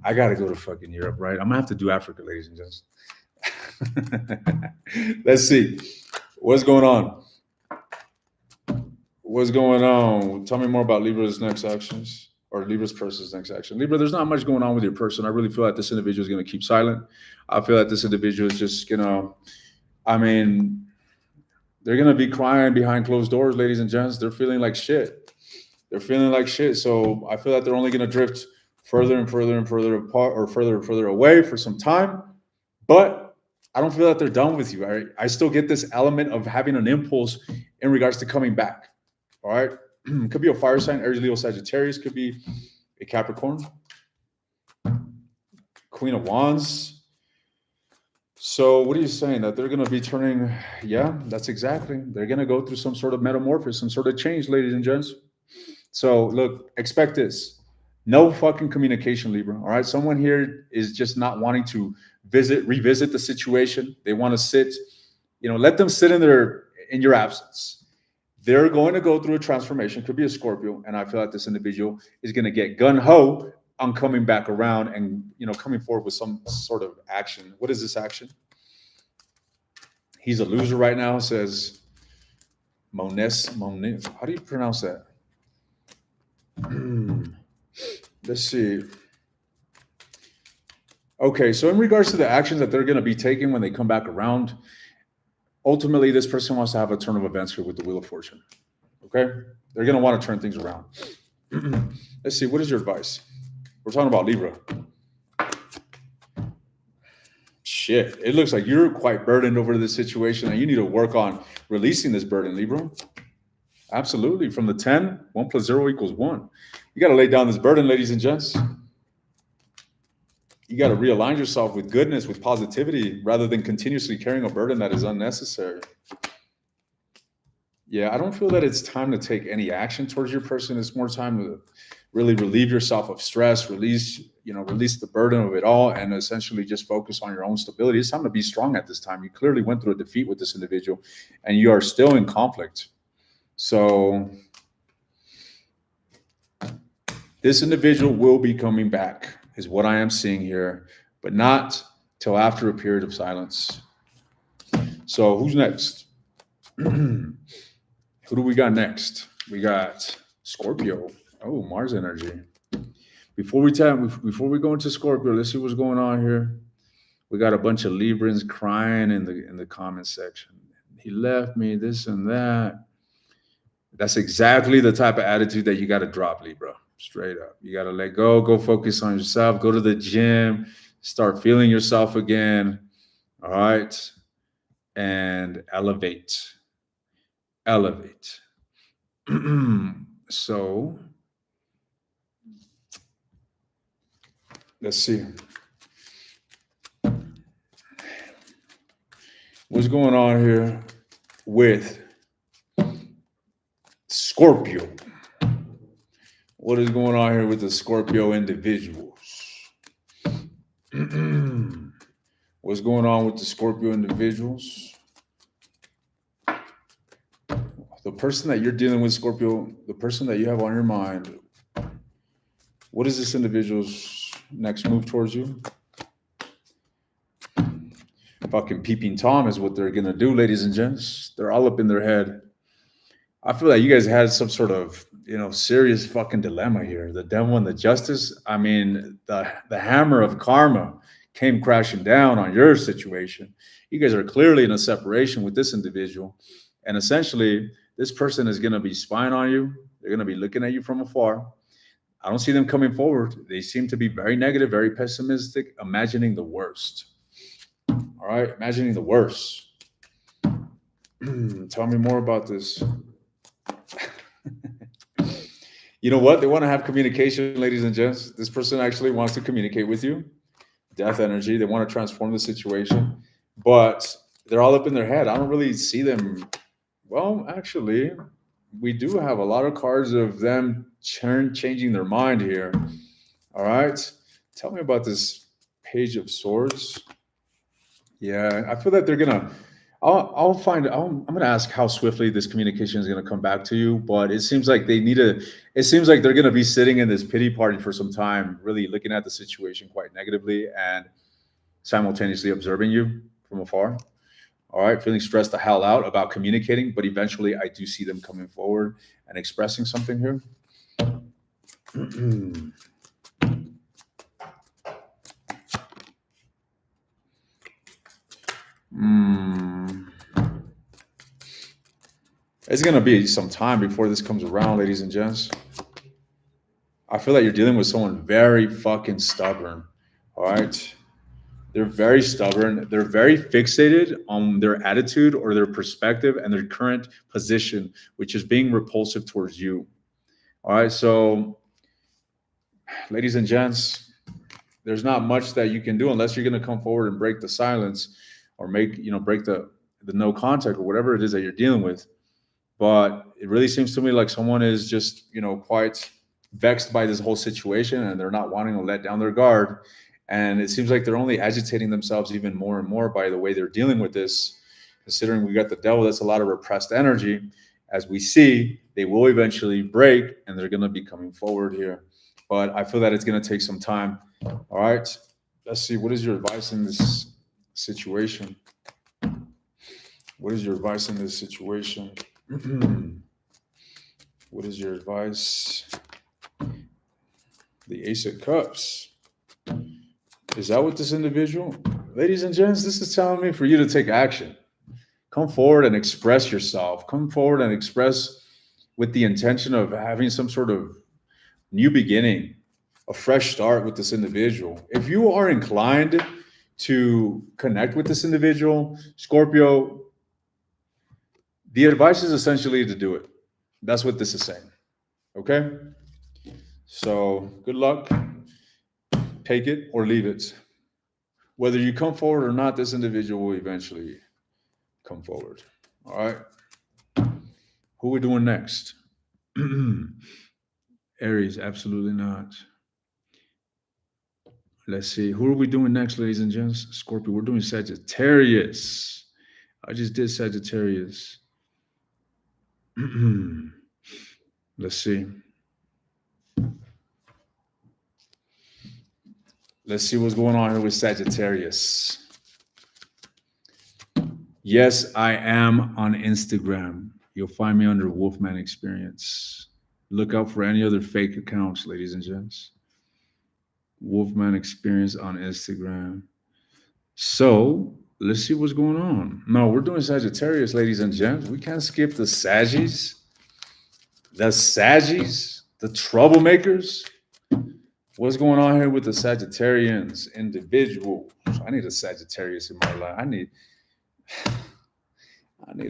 I gotta go to fucking Europe, right? I'm gonna have to do Africa, ladies and gents. Let's see what's going on. What's going on? Tell me more about Libra's next actions. Or Libra's person's next action. Libra, there's not much going on with your person. I really feel like this individual is going to keep silent. I feel like this individual is just going to, they're going to be crying behind closed doors, ladies and gents. They're feeling like shit. They're feeling like shit. So I feel like they're only going to drift further and further and further apart or further and further away for some time. But I don't feel that they're done with you. I still get this element of having an impulse in regards to coming back. All right. Could be a fire sign, Aries, Leo, Sagittarius. Could be a Capricorn. Queen of Wands. So what are you saying? That they're going to be turning? Yeah, that's exactly. They're going to go through some sort of metamorphosis, some sort of change, ladies and gents. So look, expect this. No fucking communication, Libra. All right. Someone here is just not wanting to revisit the situation. They want to sit, let them sit in your absence. They're going to go through a transformation. Could be a Scorpio. And I feel like this individual is going to get gung-ho on coming back around and, coming forward with some sort of action. What is this action? He's a loser right now, says Mones. How do you pronounce that? Let's see. Okay, so in regards to the actions that they're going to be taking when they come back around, ultimately, this person wants to have a turn of events here with the Wheel of Fortune. Okay? They're going to want to turn things around. Let's see. What is your advice? We're talking about Libra. Shit. It looks like you're quite burdened over this situation and you need to work on releasing this burden, Libra. Absolutely. From the 10, 1 + 0 = 1. You got to lay down this burden, ladies and gents. You got to realign yourself with goodness, with positivity, rather than continuously carrying a burden that is unnecessary. Yeah, I don't feel that it's time to take any action towards your person. It's more time to really relieve yourself of stress, release the burden of it all, and essentially just focus on your own stability. It's time to be strong at this time. You clearly went through a defeat with this individual, and you are still in conflict. So this individual will be coming back, is what I am seeing here, but not till after a period of silence. So who's next? Who do we got next? We got Scorpio. Oh, Mars energy. Before we go into Scorpio, let's see what's going on here. We got a bunch of Librans crying in the comment section. He left me, this and that. That's exactly the type of attitude that you got to drop, Libra. Straight up. You got to let go focus on yourself, go to the gym, start feeling yourself again. All right. And elevate. So let's see. What's going on here with Scorpio? What is going on here with the Scorpio individuals? What's going on with the Scorpio individuals? The person that you're dealing with, Scorpio, the person that you have on your mind, what is this individual's next move towards you? Fucking peeping Tom is what they're going to do, ladies and gents. They're all up in their head. I feel like you guys had some sort of, serious fucking dilemma here. The devil and the justice. I mean, the hammer of karma came crashing down on your situation. You guys are clearly in a separation with this individual. And essentially, this person is going to be spying on you. They're going to be looking at you from afar. I don't see them coming forward. They seem to be very negative, very pessimistic, imagining the worst. All right, imagining the worst. Tell me more about this. You know what? They want to have communication, ladies and gents. This person actually wants to communicate with you. Death energy. They want to transform the situation, but they're all up in their head. I don't really see them. Well, actually, we do have a lot of cards of them changing their mind here. All right. Tell me about this Page of Swords. Yeah, I feel that they're gonna. I'm gonna ask how swiftly this communication is gonna come back to you, but it seems like they need a. It seems like they're gonna be sitting in this pity party for some time, really looking at the situation quite negatively and simultaneously observing you from afar. All right, feeling stressed the hell out about communicating, but eventually I do see them coming forward and expressing something here. It's going to be some time before this comes around, ladies and gents. I feel like you're dealing with someone very fucking stubborn. All right. They're very stubborn. They're very fixated on their attitude or their perspective and their current position, which is being repulsive towards you. All right. So, ladies and gents, there's not much that you can do unless you're going to come forward and break the silence or break the no contact or whatever it is that you're dealing with. But it really seems to me like someone is just, quite vexed by this whole situation and they're not wanting to let down their guard. And it seems like they're only agitating themselves even more and more by the way they're dealing with this. Considering we got the devil, that's a lot of repressed energy. As we see, they will eventually break and they're going to be coming forward here. But I feel that it's going to take some time. All right. Let's see. What is your advice in this situation? What is your advice in this situation? What is your advice? The Ace of Cups. Is that what this individual? Ladies and gents, this is telling me for you to take action. Come forward and express yourself. Come forward and express with the intention of having some sort of new beginning, a fresh start with this individual. If you are inclined to connect with this individual, Scorpio, the advice is essentially to do it. That's what this is saying. Okay? So good luck. Take it or leave it. Whether you come forward or not, this individual will eventually come forward. All right? Who are we doing next? Aries, absolutely not. Let's see. Who are we doing next, ladies and gents? Scorpio, we're doing Sagittarius. I just did Sagittarius. Let's see. Let's see what's going on here with Sagittarius. Yes, I am on Instagram. You'll find me under Wolfman Experience. Look out for any other fake accounts, ladies and gents. Wolfman Experience on Instagram. So let's see what's going on. No, we're doing Sagittarius, ladies and gents. We can't skip the Saggies. The Saggies, the troublemakers. What's going on here with the Sagittarians individual? I need a Sagittarius in my life. I need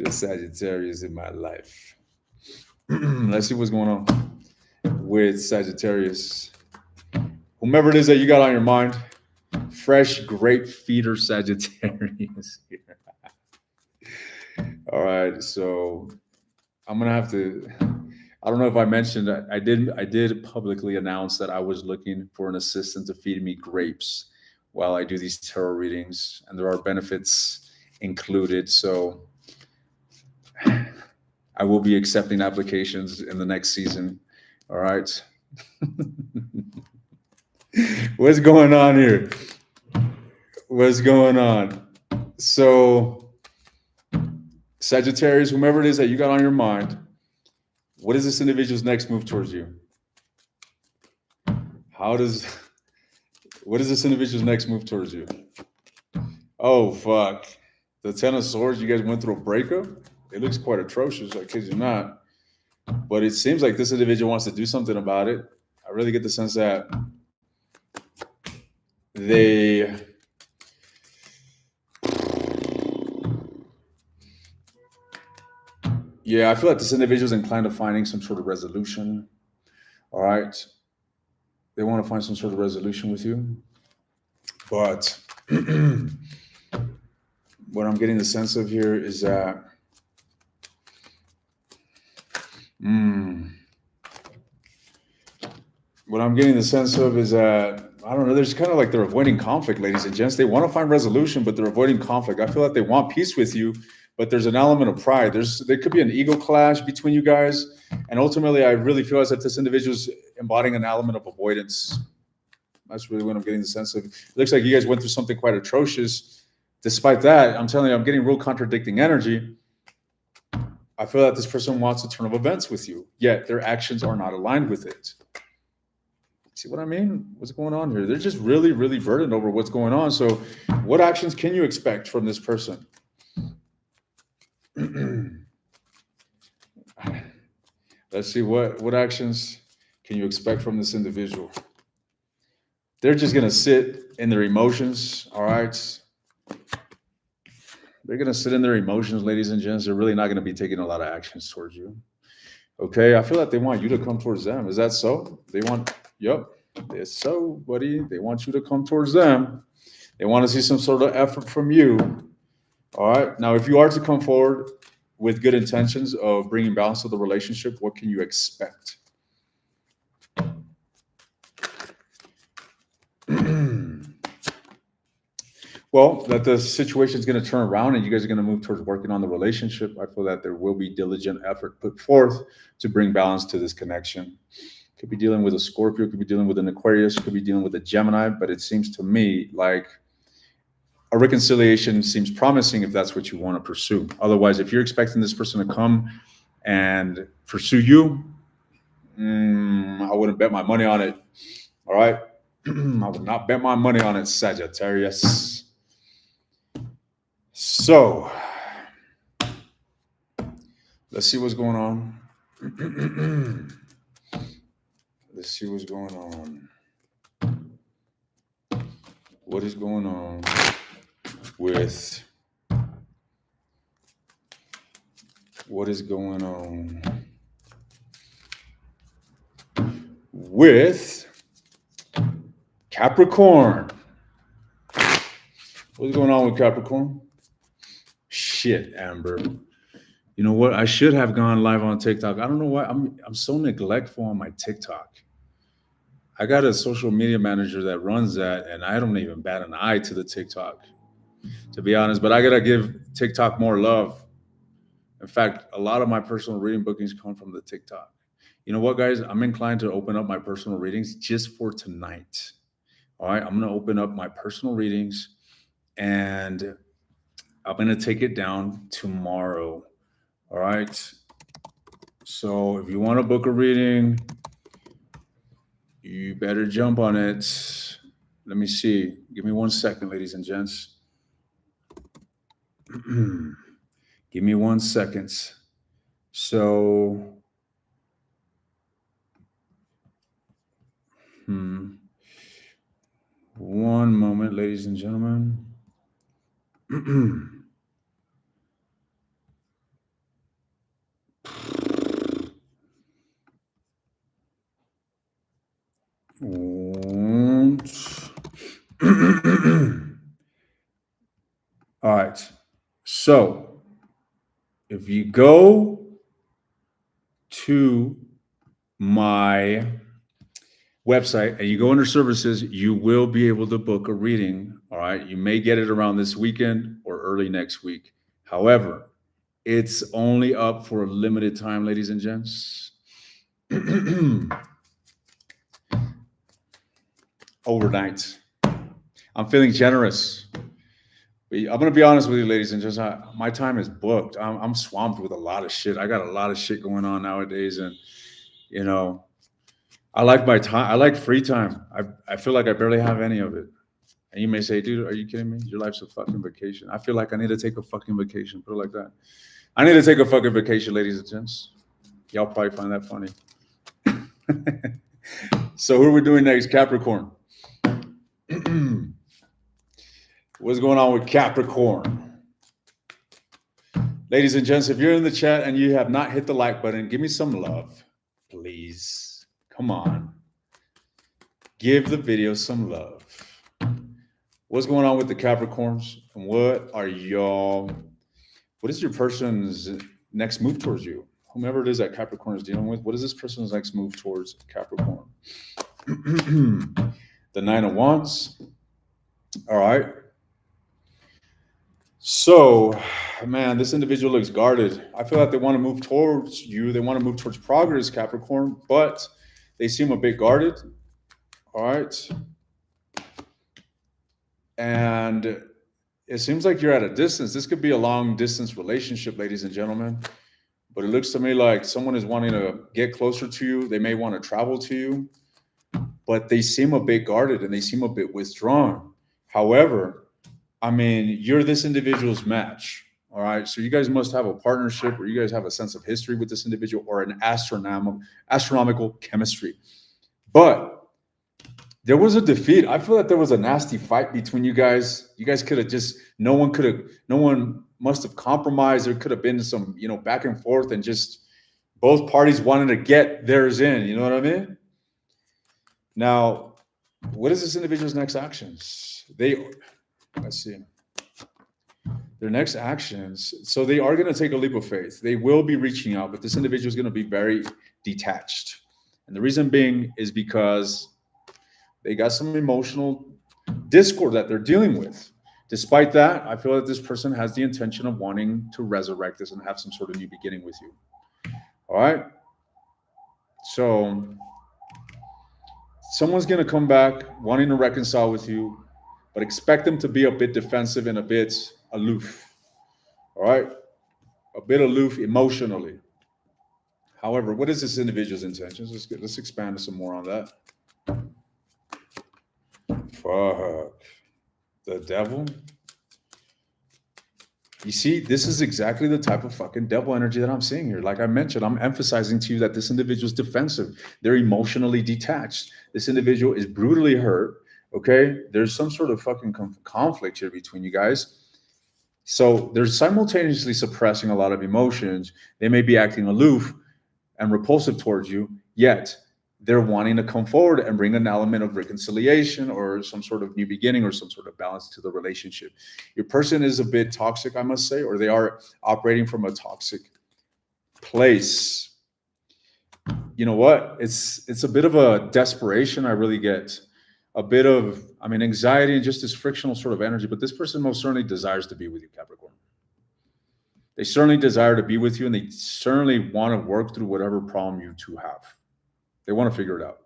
a Sagittarius in my life. Let's see what's going on with Sagittarius. Whomever it is that you got on your mind, fresh grape feeder Sagittarius here. All right, so I'm gonna have to. I don't know if I mentioned that I did publicly announce that I was looking for an assistant to feed me grapes while I do these tarot readings, and there are benefits included. So I will be accepting applications in the next season. All right. What's going on here? What's going on? So Sagittarius, whomever it is that you got on your mind, What is this individual's next move towards you? What is this individual's next move towards you? Oh, fuck. The Ten of Swords, you guys went through a breakup? It looks quite atrocious, I kid you not. But it seems like this individual wants to do something about it. I really get the sense that they... Yeah, I feel like this individual is inclined to finding some sort of resolution. All right. They want to find some sort of resolution with you. But what I'm getting the sense of here is that what I'm getting the sense of is that, I don't know, there's kind of like they're avoiding conflict, ladies and gents. They want to find resolution, but they're avoiding conflict. I feel like they want peace with you, but there's an element of pride. There could be an ego clash between you guys. And ultimately, I really feel as if this individual's embodying an element of avoidance. That's really what I'm getting the sense of. It looks like you guys went through something quite atrocious. Despite that, I'm telling you, I'm getting real contradicting energy. I feel that this person wants a turn of events with you, yet their actions are not aligned with it. See what I mean? What's going on here? They're just really, really burdened over what's going on. So what actions can you expect from this person? Let's see, what actions can you expect from this individual? They're just going to sit in their emotions, all right? They're going to sit in their emotions, ladies and gents. They're really not going to be taking a lot of actions towards you. Okay, I feel like they want you to come towards them. Is that so? Yep, it's so, buddy. They want you to come towards them. They want to see some sort of effort from you. All right, now if you are to come forward with good intentions of bringing balance to the relationship, what can you expect? Well, that the situation is going to turn around and you guys are going to move towards working on the relationship. I feel that there will be diligent effort put forth to bring balance to this connection. Could be dealing with a Scorpio, could be dealing with an Aquarius, could be dealing with a Gemini, but it seems to me like a reconciliation seems promising if that's what you want to pursue. Otherwise, if you're expecting this person to come and pursue you, I wouldn't bet my money on it. All right? I would not bet my money on it, Sagittarius. So, let's see what's going on. Let's see what's going on. What is going on with... What is going on with Capricorn? What's going on with Capricorn? Shit, Amber. You know what? I should have gone live on TikTok. I don't know why I'm so neglectful on my TikTok. I got a social media manager that runs that, and I don't even bat an eye to the TikTok, to be honest. But I gotta give TikTok more love. In fact, a lot of my personal reading bookings come from the TikTok. You know what, guys? I'm inclined to open up my personal readings just for tonight. All right, I'm gonna open up my personal readings, and I'm gonna take it down tomorrow. All right. So if you want to book a reading, you better jump on it. Let me see. Give me 1 second, ladies and gents. Give me 1 second. So, 1 moment, ladies and gentlemen. All right. So if you go to my website and you go under services, you will be able to book a reading. All right. You may get it around this weekend or early next week. However, it's only up for a limited time, ladies and gents. Overnight. I'm feeling generous I'm going to be honest with you, ladies and gentlemen. My time is booked. I'm swamped with a lot of shit. I got a lot of shit going on nowadays. And, you know, I like my time. I like free time. I feel like I barely have any of it. And you may say, dude, are you kidding me? Your life's a fucking vacation. I feel like I need to take a fucking vacation. Put it like that. I need to take a fucking vacation, ladies and gents. Y'all probably find that funny. So who are we doing next? Capricorn. What's going on with Capricorn? Ladies and gents, if you're in the chat and you have not hit the like button, give me some love, please. Come on. Give the video some love. What's going on with the Capricorns? And what is your person's next move towards you? Whomever it is that Capricorn is dealing with, what is this person's next move towards Capricorn? The Nine of Wands. All right. So, man, this individual looks guarded. I feel like they want to move towards you. They want to move towards progress, Capricorn, but they seem a bit guarded. All right. And it seems like you're at a distance. This could be a long distance relationship, ladies and gentlemen. But it looks to me like someone is wanting to get closer to you. They may want to travel to you, but they seem a bit guarded and they seem a bit withdrawn. However, I mean, you're this individual's match. All right. So you guys must have a partnership, or you guys have a sense of history with this individual, or an astronomical chemistry. But there was a defeat. I feel like there was a nasty fight between you guys. You guys could have just, no one must have compromised. There could have been some, back and forth, and just both parties wanted to get theirs in. You know what I mean? Now, what is this individual's next actions? Let's see. Their next actions. So they are going to take a leap of faith. They will be reaching out, but this individual is going to be very detached. And the reason being is because they got some emotional discord that they're dealing with. Despite that, I feel that this person has the intention of wanting to resurrect this and have some sort of new beginning with you. All right. So someone's going to come back wanting to reconcile with you, but expect them to be a bit defensive and a bit aloof. All right. A bit aloof emotionally. However, what is this individual's intentions? Let's expand some more on that. Fuck. The devil. You see, this is exactly the type of fucking devil energy that I'm seeing here. Like I mentioned, I'm emphasizing to you that this individual is defensive. They're emotionally detached. This individual is brutally hurt. Okay, there's some sort of fucking conflict here between you guys. So they're simultaneously suppressing a lot of emotions. They may be acting aloof and repulsive towards you, yet they're wanting to come forward and bring an element of reconciliation or some sort of new beginning or some sort of balance to the relationship. Your person is a bit toxic, I must say, or they are operating from a toxic place. You know what? It's a bit of a desperation I really get. A bit of, anxiety and just this frictional sort of energy. But this person most certainly desires to be with you, Capricorn. They certainly desire to be with you, and they certainly want to work through whatever problem you two have. They want to figure it out.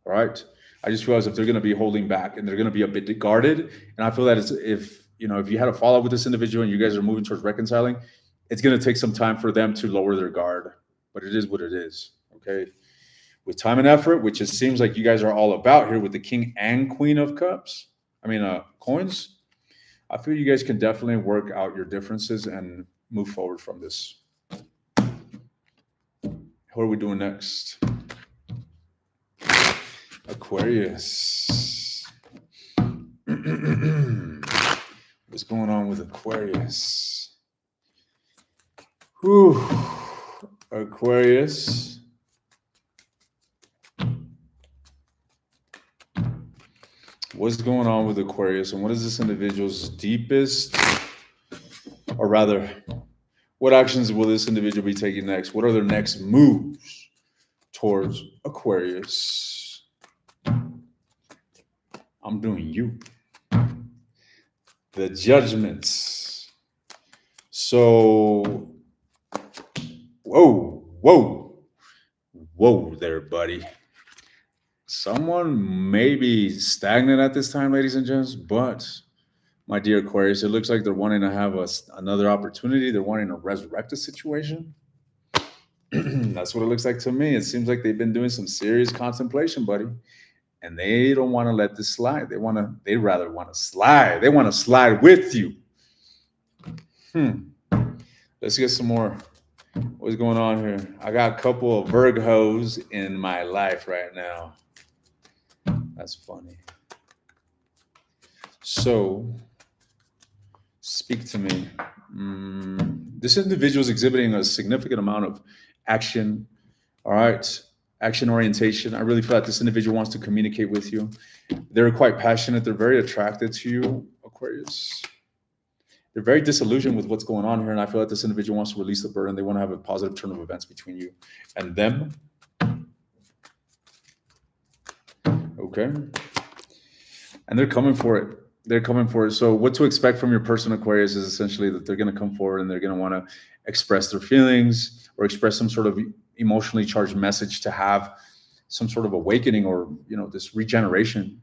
All right. I just feel as if they're going to be holding back and they're going to be a bit guarded. And I feel that if you had a fallout with this individual and you guys are moving towards reconciling, it's going to take some time for them to lower their guard. But it is what it is. Okay. With time and effort, which it seems like you guys are all about here with the King and Queen of Cups, coins, I feel you guys can definitely work out your differences and move forward from this. What are we doing next? Aquarius. What's going on with Aquarius? Whew. Aquarius. What's going on with Aquarius, and what is this individual's deepest, or rather, what actions will this individual be taking next? What are their next moves towards Aquarius? I'm doing you. The judgments. So, whoa there, buddy. Someone may be stagnant at this time, ladies and gents, but my dear Aquarius. It looks like they're wanting to have another opportunity. They're wanting to resurrect a situation. That's what it looks like to me. It seems like they've been doing some serious contemplation, buddy. And they don't want to let this slide. They rather want to slide. They want to slide with you. Let's get some more. What's going on here? I got a couple of Virgos in my life right now. That's funny. So, speak to me. This individual is exhibiting a significant amount of action. All right. Action orientation. I really feel like this individual wants to communicate with you. They're quite passionate. They're very attracted to you, Aquarius. They're very disillusioned with what's going on here. And I feel like this individual wants to release the burden. They want to have a positive turn of events between you and them. Okay. And they're coming for it. They're coming for it. So what to expect from your person, Aquarius, is essentially that they're going to come forward and they're going to want to express their feelings or express some sort of emotionally charged message to have some sort of awakening or, this regeneration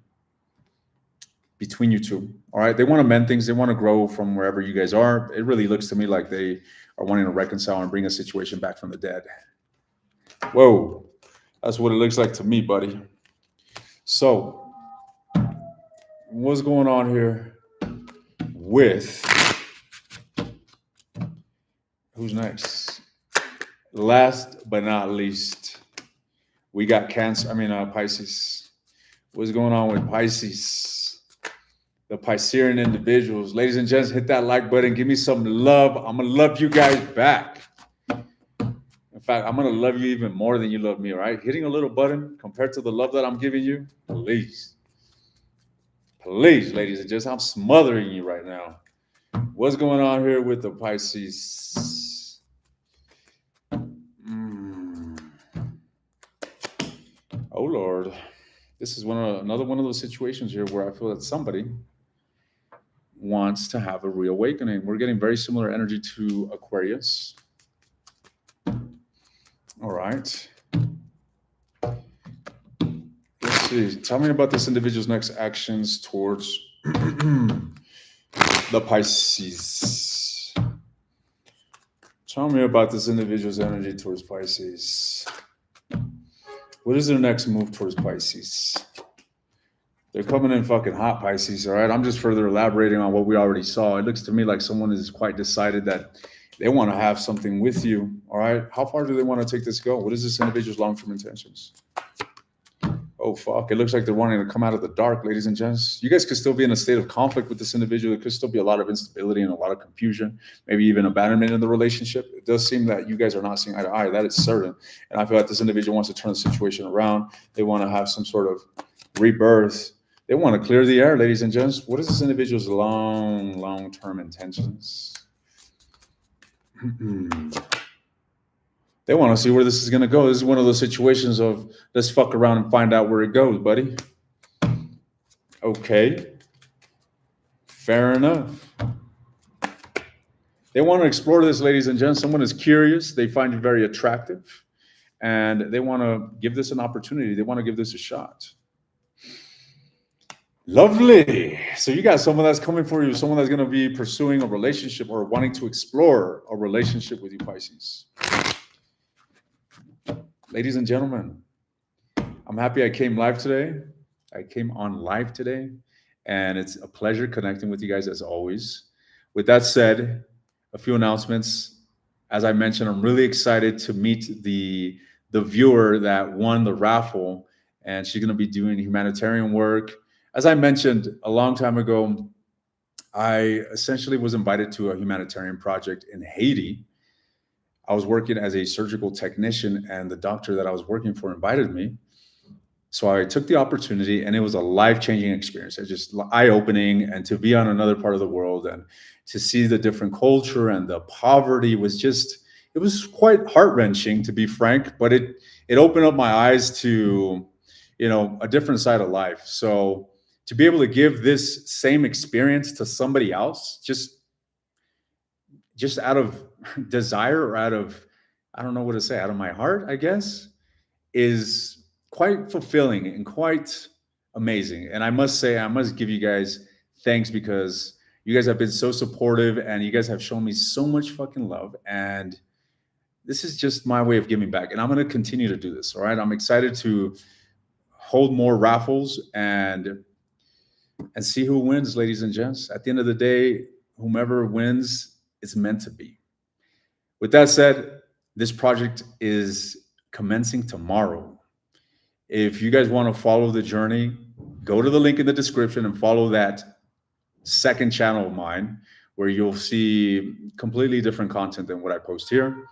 between you two. All right. They want to mend things. They want to grow from wherever you guys are. It really looks to me like they are wanting to reconcile and bring a situation back from the dead. Whoa. That's what it looks like to me, buddy. So what's going on here with who's next? Last but not least, we got Pisces. What's going on with Pisces? The Piscean individuals. Ladies and gents, hit that like button. Give me some love. I'm going to love you guys back. In fact, I'm going to love you even more than you love me, all right? Hitting a little button compared to the love that I'm giving you, please. Please, ladies and gents, I'm smothering you right now. What's going on here with the Pisces? Oh, Lord. This is another one of those situations here where I feel that somebody wants to have a reawakening. We're getting very similar energy to Aquarius. All right. Let's see. Tell me about this individual's next actions towards the Pisces. Tell me about this individual's energy towards Pisces. What is their next move towards Pisces? They're coming in fucking hot, Pisces, all right? I'm just further elaborating on what we already saw. It looks to me like someone is quite decided that they want to have something with you, all right? How far do they want to take this go? What is this individual's long-term intentions? Oh, fuck. It looks like they're wanting to come out of the dark, ladies and gents. You guys could still be in a state of conflict with this individual. There could still be a lot of instability and a lot of confusion, maybe even abandonment in the relationship. It does seem that you guys are not seeing eye to eye. That is certain. And I feel like this individual wants to turn the situation around. They want to have some sort of rebirth. They want to clear the air, ladies and gents. What is this individual's long-term intentions? They want to see where this is going to go. This is one of those situations of let's fuck around and find out where it goes, buddy. Okay. Fair enough. They want to explore this, ladies and gents. Someone is curious. They find you very attractive. And they want to give this an opportunity. They want to give this a shot. Lovely. So you got someone that's coming for you, someone that's going to be pursuing a relationship or wanting to explore a relationship with you, Pisces. Ladies and gentlemen, I'm happy I came live today. I came on live today, and it's a pleasure connecting with you guys as always. With that said, a few announcements. As I mentioned, I'm really excited to meet the viewer that won the raffle, and she's going to be doing humanitarian work. As I mentioned a long time ago, I essentially was invited to a humanitarian project in Haiti. I was working as a surgical technician, and the doctor that I was working for invited me. So I took the opportunity, and it was a life-changing experience. It's just eye-opening, and to be on another part of the world and to see the different culture and the poverty was just, it was quite heart-wrenching, to be frank, but it opened up my eyes to, a different side of life. So to be able to give this same experience to somebody else, just out of desire or out of, I don't know what to say, out of my heart, I guess, is quite fulfilling and quite amazing. And I must say, I must give you guys thanks because You guys have been so supportive, and you guys have shown me so much fucking love. And this is just my way of giving back. And I'm going to continue to do this. All right. I'm excited to hold more raffles and see who wins, ladies and gents. At the end of the day, whomever wins, it's meant to be. With that said, this project is commencing tomorrow. If you guys want to follow the journey, go to the link in the description and follow that second channel of mine, where you'll see completely different content than what I post here.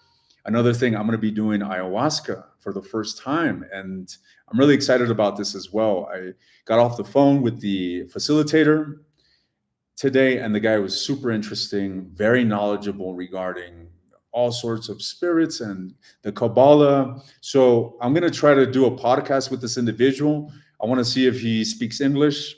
Another thing, I'm going to be doing ayahuasca for the first time, and I'm really excited about this as well. I got off the phone with the facilitator today, and the guy was super interesting, very knowledgeable regarding all sorts of spirits and the Kabbalah. So I'm going to try to do a podcast with this individual. I want to see if he speaks English.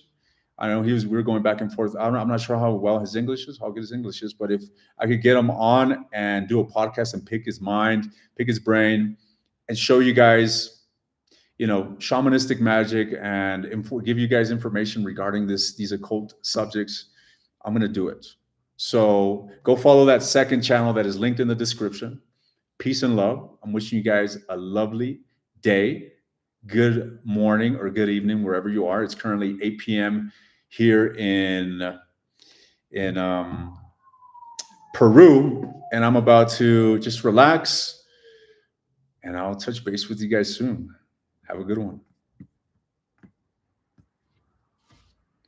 I know we were going back and forth. I'm not sure how well his English is, how good his English is, but if I could get him on and do a podcast and pick his mind, pick his brain, and show you guys, shamanistic magic, and give you guys information regarding these occult subjects, I'm going to do it. So go follow that second channel that is linked in the description. Peace and love. I'm wishing you guys a lovely day. Good morning or good evening, wherever you are. It's currently 8 p.m. here in Peru, and I'm about to just relax, and I'll touch base with you guys soon. Have a good one.